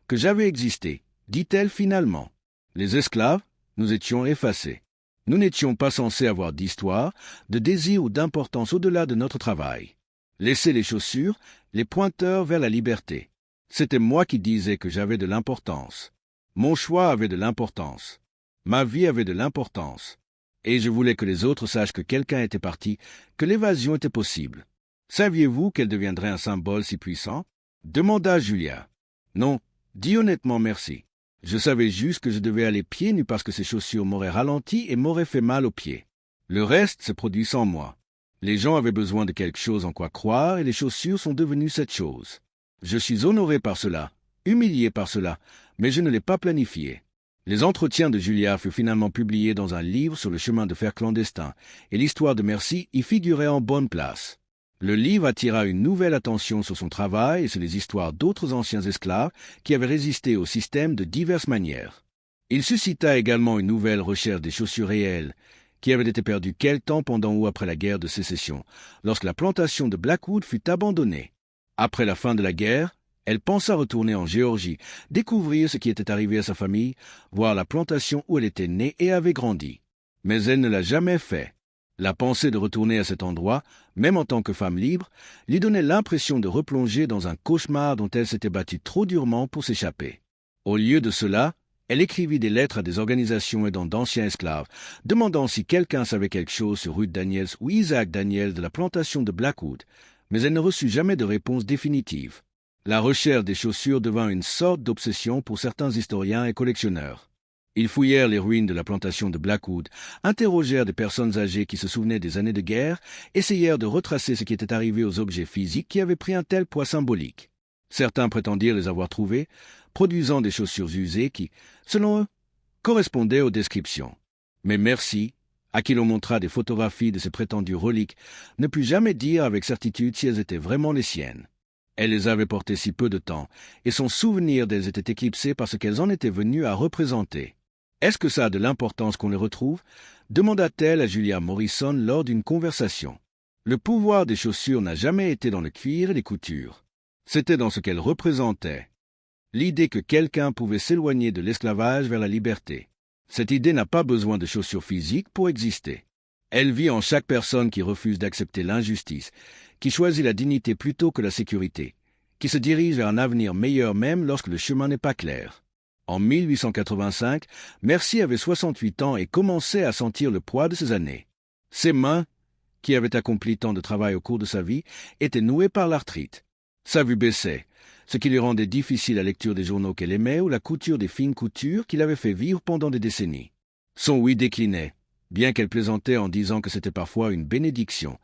que j'avais existé, dit-elle finalement. Les esclaves, nous étions effacés. Nous n'étions pas censés avoir d'histoire, de désir ou d'importance au-delà de notre travail. Laisser les chaussures, les pointeurs vers la liberté. C'était moi qui disais que j'avais de l'importance. Mon choix avait de l'importance. Ma vie avait de l'importance. Et je voulais que les autres sachent que quelqu'un était parti, que l'évasion était possible. Saviez-vous qu'elle deviendrait un symbole si puissant? Demanda Julia. Non, dis honnêtement merci. Je savais juste que je devais aller pieds nus parce que ces chaussures m'auraient ralenti et m'auraient fait mal aux pieds. Le reste se produit sans moi. Les gens avaient besoin de quelque chose en quoi croire et les chaussures sont devenues cette chose. Je suis honoré par cela, humilié par cela, mais je ne l'ai pas planifié. Les entretiens de Julia furent finalement publiés dans un livre sur le chemin de fer clandestin, et l'histoire de Mercy y figurait en bonne place. Le livre attira une nouvelle attention sur son travail et sur les histoires d'autres anciens esclaves qui avaient résisté au système de diverses manières. Il suscita également une nouvelle recherche des chaussures réelles, qui avaient été perdues quelque temps pendant ou après la guerre de sécession, lorsque la plantation de Blackwood fut abandonnée. Après la fin de la guerre, elle pensa retourner en Géorgie, découvrir ce qui était arrivé à sa famille, voir la plantation où elle était née et avait grandi. Mais elle ne l'a jamais fait. La pensée de retourner à cet endroit, même en tant que femme libre, lui donnait l'impression de replonger dans un cauchemar dont elle s'était battue trop durement pour s'échapper. Au lieu de cela, elle écrivit des lettres à des organisations aidant d'anciens esclaves, demandant si quelqu'un savait quelque chose sur Ruth Daniels ou Isaac Daniels de la plantation de Blackwood, mais elle ne reçut jamais de réponse définitive. La recherche des chaussures devint une sorte d'obsession pour certains historiens et collectionneurs. Ils fouillèrent les ruines de la plantation de Blackwood, interrogèrent des personnes âgées qui se souvenaient des années de guerre, essayèrent de retracer ce qui était arrivé aux objets physiques qui avaient pris un tel poids symbolique. Certains prétendirent les avoir trouvés, produisant des chaussures usées qui, selon eux, correspondaient aux descriptions. Mais Mercy, à qui l'on montra des photographies de ces prétendues reliques, ne put jamais dire avec certitude si elles étaient vraiment les siennes. Elle les avait portées si peu de temps, et son souvenir d'elles était éclipsé par ce qu'elles en étaient venues à représenter. « Est-ce que ça a de l'importance qu'on les retrouve ?» demanda-t-elle à Julia Morrison lors d'une conversation. Le pouvoir des chaussures n'a jamais été dans le cuir et les coutures. C'était dans ce qu'elles représentaient. L'idée que quelqu'un pouvait s'éloigner de l'esclavage vers la liberté. Cette idée n'a pas besoin de chaussures physiques pour exister. Elle vit en chaque personne qui refuse d'accepter l'injustice, qui choisit la dignité plutôt que la sécurité, qui se dirige vers un avenir meilleur même lorsque le chemin n'est pas clair. En 1885, Mercy avait 68 ans et commençait à sentir le poids de ses années. Ses mains, qui avaient accompli tant de travail au cours de sa vie, étaient nouées par l'arthrite. Sa vue baissait, ce qui lui rendait difficile la lecture des journaux qu'elle aimait ou la couture des fines coutures qu'il avait fait vivre pendant des décennies. Son ouïe déclinait, bien qu'elle plaisantait en disant que c'était parfois une bénédiction,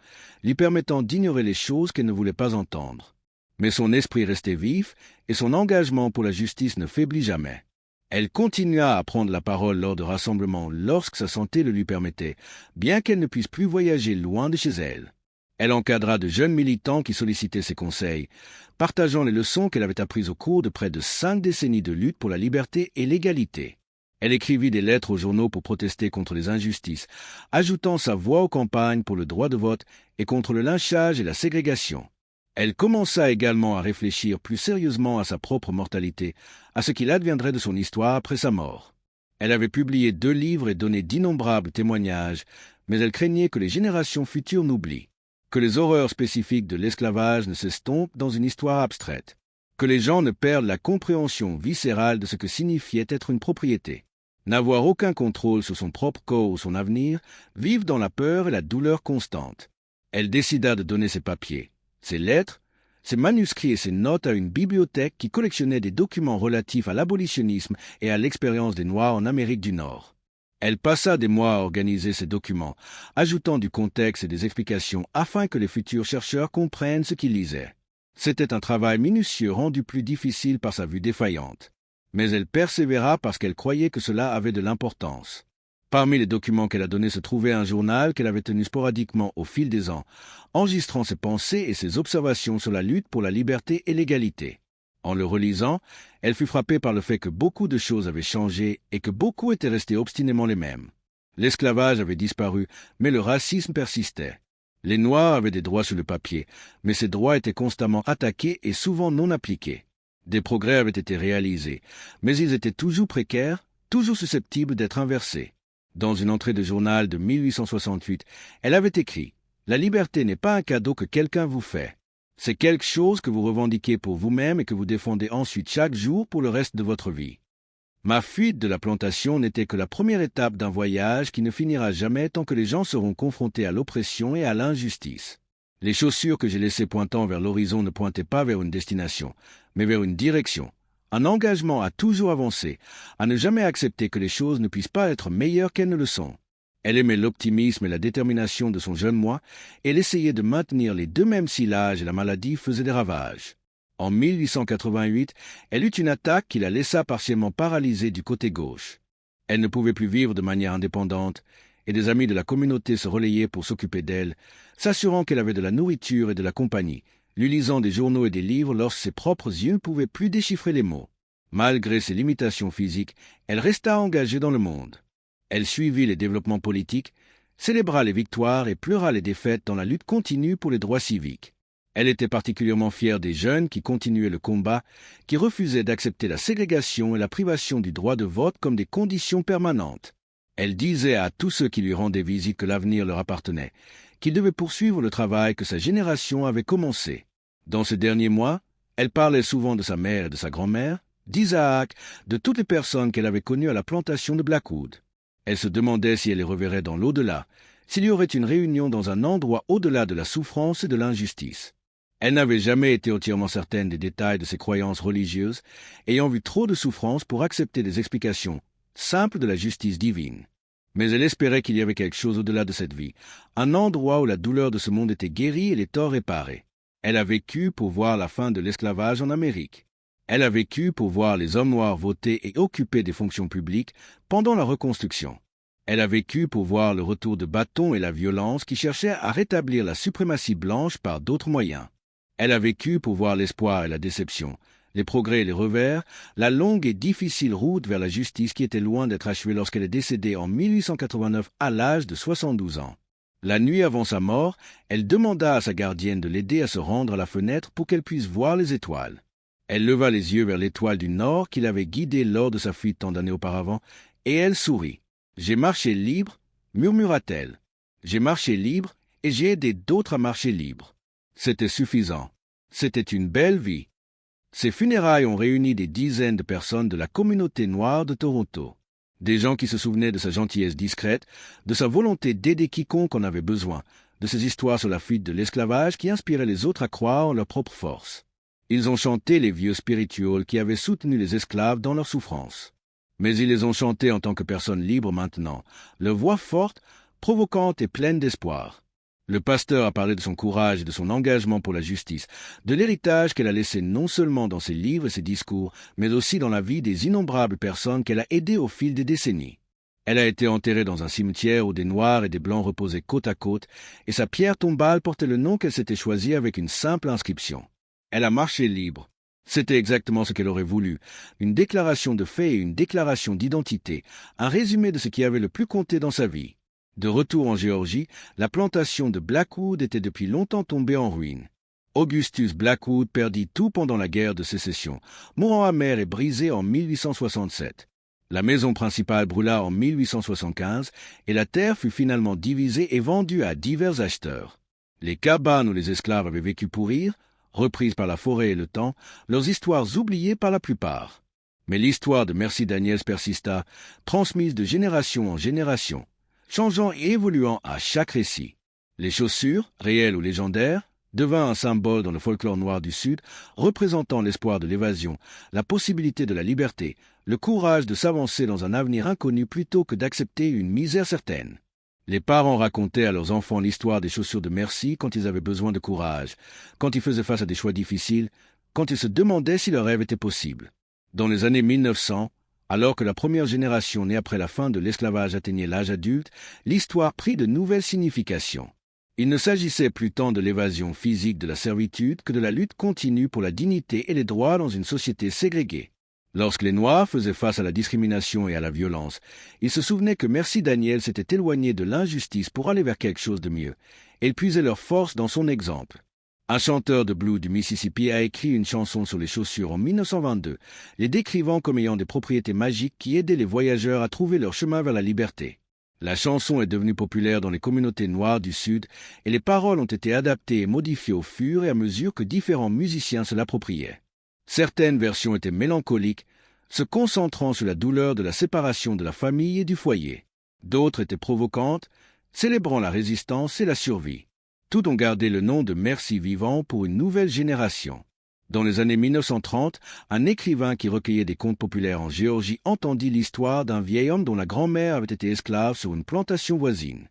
lui permettant d'ignorer les choses qu'elle ne voulait pas entendre. Mais son esprit restait vif et son engagement pour la justice ne faiblit jamais. Elle continua à prendre la parole lors de rassemblements lorsque sa santé le lui permettait, bien qu'elle ne puisse plus voyager loin de chez elle. Elle encadra de jeunes militants qui sollicitaient ses conseils, partageant les leçons qu'elle avait apprises au cours de près de 5 décennies de lutte pour la liberté et l'égalité. Elle écrivit des lettres aux journaux pour protester contre les injustices, ajoutant sa voix aux campagnes pour le droit de vote et contre le lynchage et la ségrégation. Elle commença également à réfléchir plus sérieusement à sa propre mortalité, à ce qu'il adviendrait de son histoire après sa mort. Elle avait publié 2 livres et donné d'innombrables témoignages, mais elle craignait que les générations futures n'oublient, que les horreurs spécifiques de l'esclavage ne s'estompent dans une histoire abstraite, que les gens ne perdent la compréhension viscérale de ce que signifiait être une propriété. N'avoir aucun contrôle sur son propre corps ou son avenir, vivre dans la peur et la douleur constante. Elle décida de donner ses papiers, ses lettres, ses manuscrits et ses notes à une bibliothèque qui collectionnait des documents relatifs à l'abolitionnisme et à l'expérience des Noirs en Amérique du Nord. Elle passa des mois à organiser ces documents, ajoutant du contexte et des explications afin que les futurs chercheurs comprennent ce qu'ils lisaient. C'était un travail minutieux rendu plus difficile par sa vue défaillante. Mais elle persévéra parce qu'elle croyait que cela avait de l'importance. Parmi les documents qu'elle a donnés se trouvait un journal qu'elle avait tenu sporadiquement au fil des ans, enregistrant ses pensées et ses observations sur la lutte pour la liberté et l'égalité. En le relisant, elle fut frappée par le fait que beaucoup de choses avaient changé et que beaucoup étaient restés obstinément les mêmes. L'esclavage avait disparu, mais le racisme persistait. Les Noirs avaient des droits sur le papier, mais ces droits étaient constamment attaqués et souvent non appliqués. Des progrès avaient été réalisés, mais ils étaient toujours précaires, toujours susceptibles d'être inversés. Dans une entrée de journal de 1868, elle avait écrit « La liberté n'est pas un cadeau que quelqu'un vous fait. C'est quelque chose que vous revendiquez pour vous-même et que vous défendez ensuite chaque jour pour le reste de votre vie. » Ma fuite de la plantation n'était que la première étape d'un voyage qui ne finira jamais tant que les gens seront confrontés à l'oppression et à l'injustice. Les chaussures que j'ai laissées pointant vers l'horizon ne pointaient pas vers une destination, mais vers une direction. Un engagement à toujours avancer, à ne jamais accepter que les choses ne puissent pas être meilleures qu'elles ne le sont. Elle aimait l'optimisme et la détermination de son jeune moi, et elle essayait de maintenir les deux mêmes si l'âge et la maladie faisaient des ravages. En 1888, elle eut une attaque qui la laissa partiellement paralysée du côté gauche. Elle ne pouvait plus vivre de manière indépendante, et des amis de la communauté se relayaient pour s'occuper d'elle, s'assurant qu'elle avait de la nourriture et de la compagnie, lui lisant des journaux et des livres lorsque ses propres yeux ne pouvaient plus déchiffrer les mots. Malgré ses limitations physiques, elle resta engagée dans le monde. Elle suivit les développements politiques, célébra les victoires et pleura les défaites dans la lutte continue pour les droits civiques. Elle était particulièrement fière des jeunes qui continuaient le combat, qui refusaient d'accepter la ségrégation et la privation du droit de vote comme des conditions permanentes. Elle disait à tous ceux qui lui rendaient visite que l'avenir leur appartenait, qu'il devait poursuivre le travail que sa génération avait commencé. Dans ces derniers mois, elle parlait souvent de sa mère et de sa grand-mère, d'Isaac, de toutes les personnes qu'elle avait connues à la plantation de Blackwood. Elle se demandait si elle les reverrait dans l'au-delà, s'il y aurait une réunion dans un endroit au-delà de la souffrance et de l'injustice. Elle n'avait jamais été entièrement certaine des détails de ses croyances religieuses, ayant vu trop de souffrance pour accepter des explications simples de la justice divine. Mais elle espérait qu'il y avait quelque chose au-delà de cette vie, un endroit où la douleur de ce monde était guérie et les torts réparés. Elle a vécu pour voir la fin de l'esclavage en Amérique. Elle a vécu pour voir les hommes noirs voter et occuper des fonctions publiques pendant la Reconstruction. Elle a vécu pour voir le retour de bâtons et la violence qui cherchaient à rétablir la suprématie blanche par d'autres moyens. Elle a vécu pour voir l'espoir et la déception, les progrès et les revers, la longue et difficile route vers la justice qui était loin d'être achevée lorsqu'elle est décédée en 1889 à l'âge de 72 ans. La nuit avant sa mort, elle demanda à sa gardienne de l'aider à se rendre à la fenêtre pour qu'elle puisse voir les étoiles. Elle leva les yeux vers l'étoile du Nord qui l'avait guidée lors de sa fuite tant d'années auparavant, et elle sourit. « J'ai marché libre » murmura-t-elle. « J'ai marché libre et j'ai aidé d'autres à marcher libre. » C'était suffisant. C'était une belle vie. Ces funérailles ont réuni des dizaines de personnes de la communauté noire de Toronto. Des gens qui se souvenaient de sa gentillesse discrète, de sa volonté d'aider quiconque en avait besoin, de ses histoires sur la fuite de l'esclavage qui inspiraient les autres à croire en leur propre force. Ils ont chanté les vieux spirituels qui avaient soutenu les esclaves dans leur souffrance. Mais ils les ont chantés en tant que personnes libres maintenant, leur voix forte, provocante et pleine d'espoir. Le pasteur a parlé de son courage et de son engagement pour la justice, de l'héritage qu'elle a laissé non seulement dans ses livres et ses discours, mais aussi dans la vie des innombrables personnes qu'elle a aidées au fil des décennies. Elle a été enterrée dans un cimetière où des Noirs et des Blancs reposaient côte à côte, et sa pierre tombale portait le nom qu'elle s'était choisi avec une simple inscription. Elle a marché libre. C'était exactement ce qu'elle aurait voulu, une déclaration de fait et une déclaration d'identité, un résumé de ce qui avait le plus compté dans sa vie. De retour en Géorgie, la plantation de Blackwood était depuis longtemps tombée en ruine. Augustus Blackwood perdit tout pendant la guerre de sécession, mourant amer et brisé en 1867. La maison principale brûla en 1875 et la terre fut finalement divisée et vendue à divers acheteurs. Les cabanes où les esclaves avaient vécu pourrir, reprises par la forêt et le temps, leurs histoires oubliées par la plupart. Mais l'histoire de Mercy Daniels persista, transmise de génération en génération, changeant et évoluant à chaque récit. Les chaussures, réelles ou légendaires, devint un symbole dans le folklore noir du Sud, représentant l'espoir de l'évasion, la possibilité de la liberté, le courage de s'avancer dans un avenir inconnu plutôt que d'accepter une misère certaine. Les parents racontaient à leurs enfants l'histoire des chaussures de merci quand ils avaient besoin de courage, quand ils faisaient face à des choix difficiles, quand ils se demandaient si leur rêve était possible. Dans les années 1900, alors que la première génération née après la fin de l'esclavage atteignait l'âge adulte, l'histoire prit de nouvelles significations. Il ne s'agissait plus tant de l'évasion physique de la servitude que de la lutte continue pour la dignité et les droits dans une société ségrégée. Lorsque les Noirs faisaient face à la discrimination et à la violence, ils se souvenaient que Merci Daniel s'était éloigné de l'injustice pour aller vers quelque chose de mieux, et ils puisaient leur force dans son exemple. Un chanteur de blues du Mississippi a écrit une chanson sur les chaussures en 1922, les décrivant comme ayant des propriétés magiques qui aidaient les voyageurs à trouver leur chemin vers la liberté. La chanson est devenue populaire dans les communautés noires du Sud, et les paroles ont été adaptées et modifiées au fur et à mesure que différents musiciens se l'appropriaient. Certaines versions étaient mélancoliques, se concentrant sur la douleur de la séparation de la famille et du foyer. D'autres étaient provocantes, célébrant la résistance et la survie. Toutes ont gardé le nom de Merci vivant pour une nouvelle génération. Dans les années 1930, un écrivain qui recueillait des contes populaires en Géorgie entendit l'histoire d'un vieil homme dont la grand-mère avait été esclave sur une plantation voisine.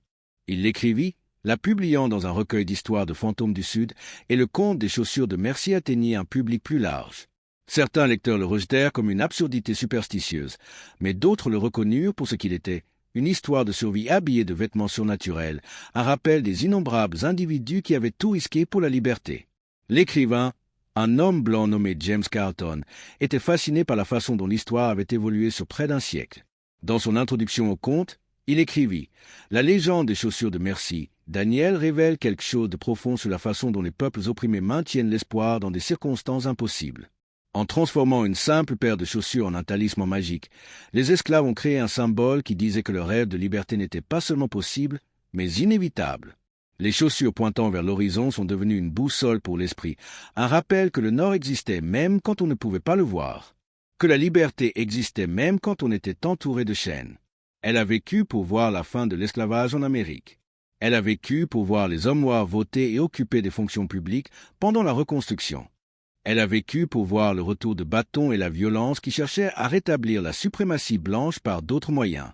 Il l'écrivit, la publiant dans un recueil d'histoires de fantômes du Sud, et le conte des chaussures de Merci atteignit un public plus large. Certains lecteurs le rejetèrent comme une absurdité superstitieuse, mais d'autres le reconnurent pour ce qu'il était, une histoire de survie habillée de vêtements surnaturels, un rappel des innombrables individus qui avaient tout risqué pour la liberté. L'écrivain, un homme blanc nommé James Carlton, était fasciné par la façon dont l'histoire avait évolué sur près d'un siècle. Dans son introduction au conte, il écrivit « La légende des chaussures de Merci, Daniel révèle quelque chose de profond sur la façon dont les peuples opprimés maintiennent l'espoir dans des circonstances impossibles. En transformant une simple paire de chaussures en un talisman magique, les esclaves ont créé un symbole qui disait que le rêve de liberté n'était pas seulement possible, mais inévitable. Les chaussures pointant vers l'horizon sont devenues une boussole pour l'esprit, un rappel que le Nord existait même quand on ne pouvait pas le voir, que la liberté existait même quand on était entouré de chaînes. Elle a vécu pour voir la fin de l'esclavage en Amérique. Elle a vécu pour voir les hommes noirs voter et occuper des fonctions publiques pendant la Reconstruction. Elle a vécu pour voir le retour de bâtons et la violence qui cherchaient à rétablir la suprématie blanche par d'autres moyens.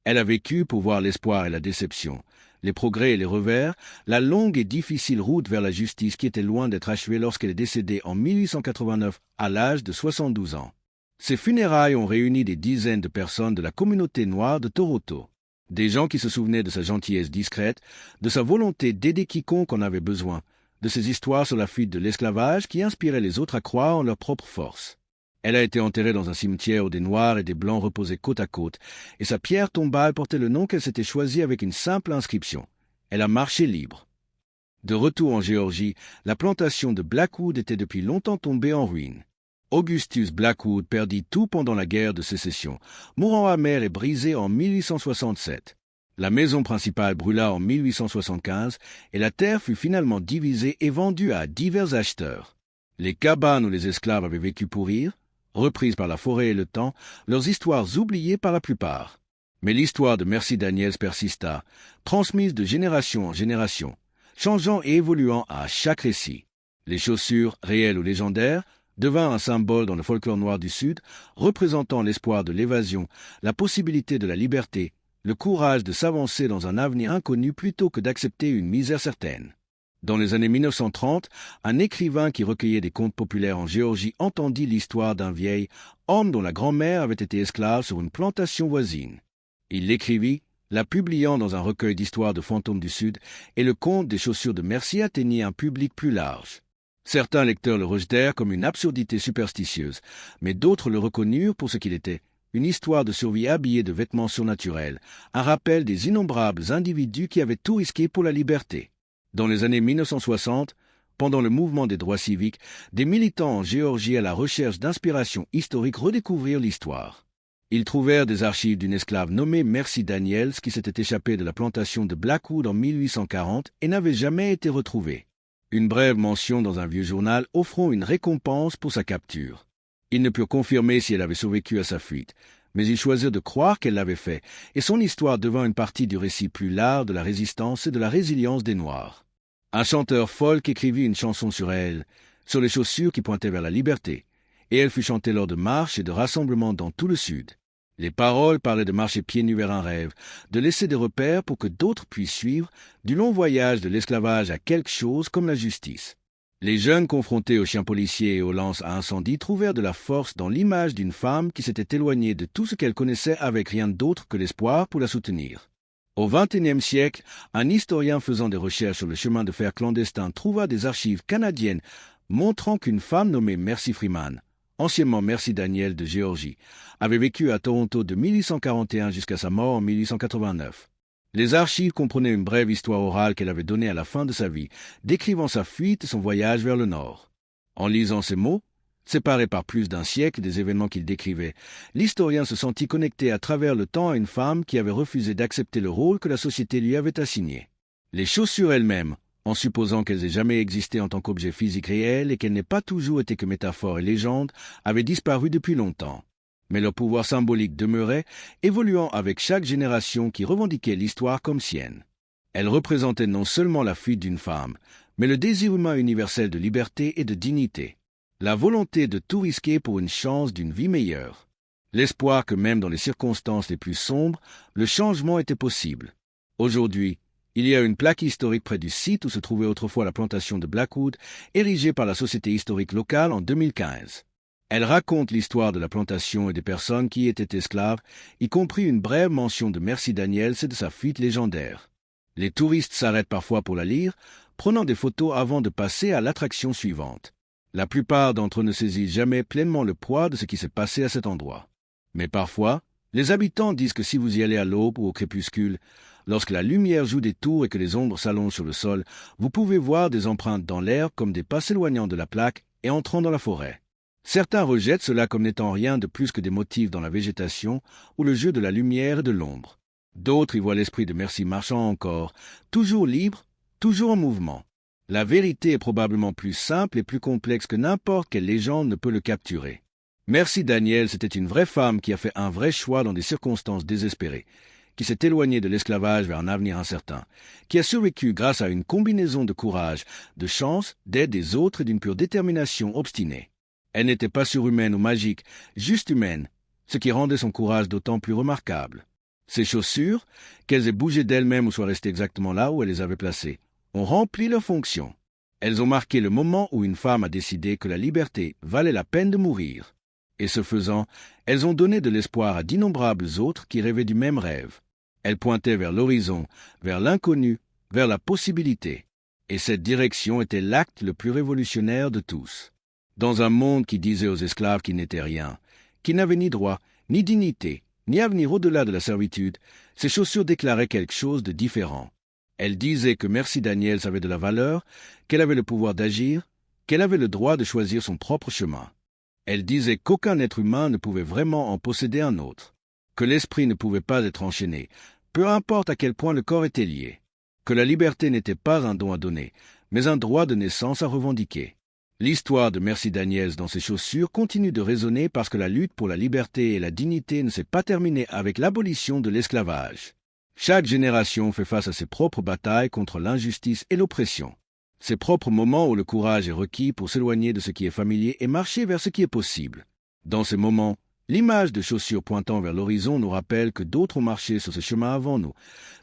Elle a vécu pour voir l'espoir et la déception, les progrès et les revers, la longue et difficile route vers la justice qui était loin d'être achevée lorsqu'elle est décédée en 1889 à l'âge de 72 ans. Ces funérailles ont réuni des dizaines de personnes de la communauté noire de Toronto. Des gens qui se souvenaient de sa gentillesse discrète, de sa volonté d'aider quiconque en avait besoin, de ses histoires sur la fuite de l'esclavage qui inspiraient les autres à croire en leur propre force. Elle a été enterrée dans un cimetière où des Noirs et des Blancs reposaient côte à côte, et sa pierre tombale portait le nom qu'elle s'était choisi avec une simple inscription. Elle a marché libre. De retour en Géorgie, la plantation de Blackwood était depuis longtemps tombée en ruine. Augustus Blackwood perdit tout pendant la guerre de sécession, mourant amer et brisé en 1867. La maison principale brûla en 1875 et la terre fut finalement divisée et vendue à divers acheteurs. Les cabanes où les esclaves avaient vécu pourrir, reprises par la forêt et le temps, leurs histoires oubliées par la plupart. Mais l'histoire de Merci Daniels persista, transmise de génération en génération, changeant et évoluant à chaque récit. Les chaussures, réelles ou légendaires, devint un symbole dans le folklore noir du Sud, représentant l'espoir de l'évasion, la possibilité de la liberté, le courage de s'avancer dans un avenir inconnu plutôt que d'accepter une misère certaine. Dans les années 1930, un écrivain qui recueillait des contes populaires en Géorgie entendit l'histoire d'un vieil homme dont la grand-mère avait été esclave sur une plantation voisine. Il l'écrivit, la publiant dans un recueil d'histoires de fantômes du Sud, et le conte des chaussures de Merci atteignit un public plus large. Certains lecteurs le rejetèrent comme une absurdité superstitieuse, mais d'autres le reconnurent pour ce qu'il était, une histoire de survie habillée de vêtements surnaturels, un rappel des innombrables individus qui avaient tout risqué pour la liberté. Dans les années 1960, pendant le mouvement des droits civiques, des militants en Géorgie à la recherche d'inspiration historique redécouvrirent l'histoire. Ils trouvèrent des archives d'une esclave nommée Merci Daniels qui s'était échappée de la plantation de Blackwood en 1840 et n'avait jamais été retrouvée. Une brève mention dans un vieux journal offrant une récompense pour sa capture. Ils ne purent confirmer si elle avait survécu à sa fuite, mais ils choisirent de croire qu'elle l'avait fait, et son histoire devint une partie du récit plus large de la résistance et de la résilience des Noirs. Un chanteur folk écrivit une chanson sur elle, sur les chaussures qui pointaient vers la liberté, et elle fut chantée lors de marches et de rassemblements dans tout le Sud. Les paroles parlaient de marcher pieds nus vers un rêve, de laisser des repères pour que d'autres puissent suivre, du long voyage de l'esclavage à quelque chose comme la justice. Les jeunes confrontés aux chiens policiers et aux lances à incendie trouvèrent de la force dans l'image d'une femme qui s'était éloignée de tout ce qu'elle connaissait avec rien d'autre que l'espoir pour la soutenir. Au XXIe siècle, un historien faisant des recherches sur le chemin de fer clandestin trouva des archives canadiennes montrant qu'une femme nommée Mercy Freeman, anciennement Mercy Daniel de Géorgie, avait vécu à Toronto de 1841 jusqu'à sa mort en 1889. Les archives comprenaient une brève histoire orale qu'elle avait donnée à la fin de sa vie, décrivant sa fuite et son voyage vers le nord. En lisant ces mots, séparés par plus d'un siècle des événements qu'il décrivait, l'historien se sentit connecté à travers le temps à une femme qui avait refusé d'accepter le rôle que la société lui avait assigné. Les chaussures elles-mêmes, en supposant qu'elles aient jamais existé en tant qu'objet physique réel et qu'elles n'aient pas toujours été que métaphores et légendes, avaient disparu depuis longtemps. Mais leur pouvoir symbolique demeurait, évoluant avec chaque génération qui revendiquait l'histoire comme sienne. Elles représentaient non seulement la fuite d'une femme, mais le désir humain universel de liberté et de dignité, la volonté de tout risquer pour une chance d'une vie meilleure, l'espoir que même dans les circonstances les plus sombres, le changement était possible. Aujourd'hui, il y a une plaque historique près du site où se trouvait autrefois la plantation de Blackwood, érigée par la Société historique locale en 2015. Elle raconte l'histoire de la plantation et des personnes qui y étaient esclaves, y compris une brève mention de Mercy Daniels et de sa fuite légendaire. Les touristes s'arrêtent parfois pour la lire, prenant des photos avant de passer à l'attraction suivante. La plupart d'entre eux ne saisissent jamais pleinement le poids de ce qui s'est passé à cet endroit. Mais parfois, les habitants disent que si vous y allez à l'aube ou au crépuscule, lorsque la lumière joue des tours et que les ombres s'allongent sur le sol, vous pouvez voir des empreintes dans l'air comme des pas s'éloignant de la plaque et entrant dans la forêt. Certains rejettent cela comme n'étant rien de plus que des motifs dans la végétation ou le jeu de la lumière et de l'ombre. D'autres y voient l'esprit de Mercy marchant encore, toujours libre, toujours en mouvement. La vérité est probablement plus simple et plus complexe que n'importe quelle légende ne peut le capturer. Mercy Daniels était une vraie femme qui a fait un vrai choix dans des circonstances désespérées, qui s'est éloignée de l'esclavage vers un avenir incertain, qui a survécu grâce à une combinaison de courage, de chance, d'aide des autres et d'une pure détermination obstinée. Elle n'était pas surhumaine ou magique, juste humaine, ce qui rendait son courage d'autant plus remarquable. Ses chaussures, qu'elles aient bougé d'elles-mêmes ou soient restées exactement là où elle les avait placées, ont rempli leur fonction. Elles ont marqué le moment où une femme a décidé que la liberté valait la peine de mourir. Et ce faisant, elles ont donné de l'espoir à d'innombrables autres qui rêvaient du même rêve. Elles pointaient vers l'horizon, vers l'inconnu, vers la possibilité. Et cette direction était l'acte le plus révolutionnaire de tous. Dans un monde qui disait aux esclaves qu'ils n'étaient rien, qu'ils n'avaient ni droit, ni dignité, ni avenir au-delà de la servitude, ces chaussures déclaraient quelque chose de différent. Elles disaient que Mercy Daniels avait de la valeur, qu'elle avait le pouvoir d'agir, qu'elle avait le droit de choisir son propre chemin. Elles disaient qu'aucun être humain ne pouvait vraiment en posséder un autre, que l'esprit ne pouvait pas être enchaîné, peu importe à quel point le corps était lié, que la liberté n'était pas un don à donner, mais un droit de naissance à revendiquer. L'histoire de Mercy Daniels dans ses chaussures continue de résonner parce que la lutte pour la liberté et la dignité ne s'est pas terminée avec l'abolition de l'esclavage. Chaque génération fait face à ses propres batailles contre l'injustice et l'oppression, ses propres moments où le courage est requis pour s'éloigner de ce qui est familier et marcher vers ce qui est possible. Dans ces moments, l'image de chaussures pointant vers l'horizon nous rappelle que d'autres ont marché sur ce chemin avant nous,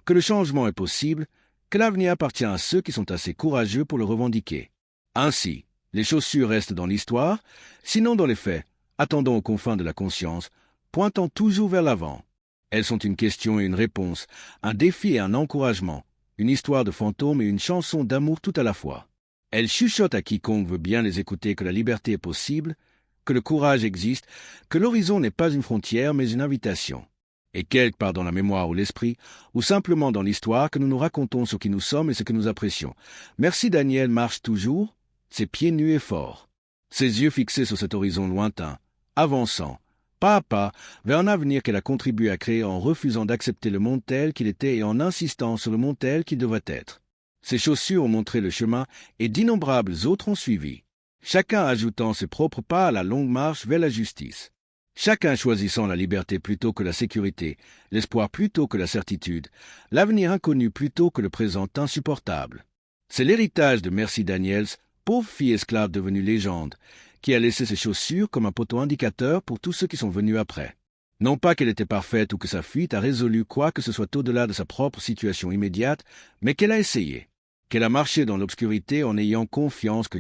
que le changement est possible, que l'avenir appartient à ceux qui sont assez courageux pour le revendiquer. Ainsi, les chaussures restent dans l'histoire, sinon dans les faits, attendant aux confins de la conscience, pointant toujours vers l'avant. Elles sont une question et une réponse, un défi et un encouragement, une histoire de fantômes et une chanson d'amour tout à la fois. Elles chuchotent à quiconque veut bien les écouter que la liberté est possible, que le courage existe, que l'horizon n'est pas une frontière mais une invitation. Et quelque part dans la mémoire ou l'esprit, ou simplement dans l'histoire que nous nous racontons sur qui nous sommes et ce que nous apprécions. Mercy Daniels marche toujours, ses pieds nus et forts, ses yeux fixés sur cet horizon lointain, avançant, pas à pas, vers un avenir qu'elle a contribué à créer en refusant d'accepter le monde tel qu'il était et en insistant sur le monde tel qu'il devrait être. Ses chaussures ont montré le chemin et d'innombrables autres ont suivi, chacun ajoutant ses propres pas à la longue marche vers la justice. Chacun choisissant la liberté plutôt que la sécurité, l'espoir plutôt que la certitude, l'avenir inconnu plutôt que le présent insupportable. C'est l'héritage de Mercy Daniels, pauvre fille esclave devenue légende, qui a laissé ses chaussures comme un poteau indicateur pour tous ceux qui sont venus après. Non pas qu'elle était parfaite ou que sa fuite a résolu quoi que ce soit au-delà de sa propre situation immédiate, mais qu'elle a essayé, qu'elle a marché dans l'obscurité en ayant confiance que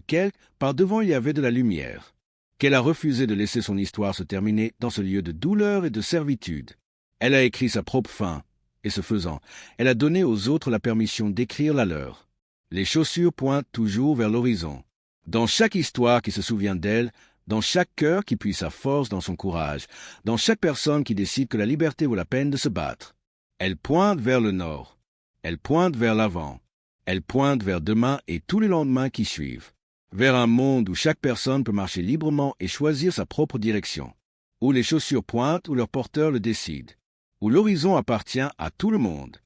par devant il y avait de la lumière, qu'elle a refusé de laisser son histoire se terminer dans ce lieu de douleur et de servitude. Elle a écrit sa propre fin, et ce faisant, elle a donné aux autres la permission d'écrire la leur. Les chaussures pointent toujours vers l'horizon. Dans chaque histoire qui se souvient d'elle, dans chaque cœur qui puise sa force dans son courage, dans chaque personne qui décide que la liberté vaut la peine de se battre, elle pointe vers le nord, elle pointe vers l'avant, elle pointe vers demain et tous les lendemains qui suivent, vers un monde où chaque personne peut marcher librement et choisir sa propre direction, où les chaussures pointent, où leur porteur le décide, où l'horizon appartient à tout le monde.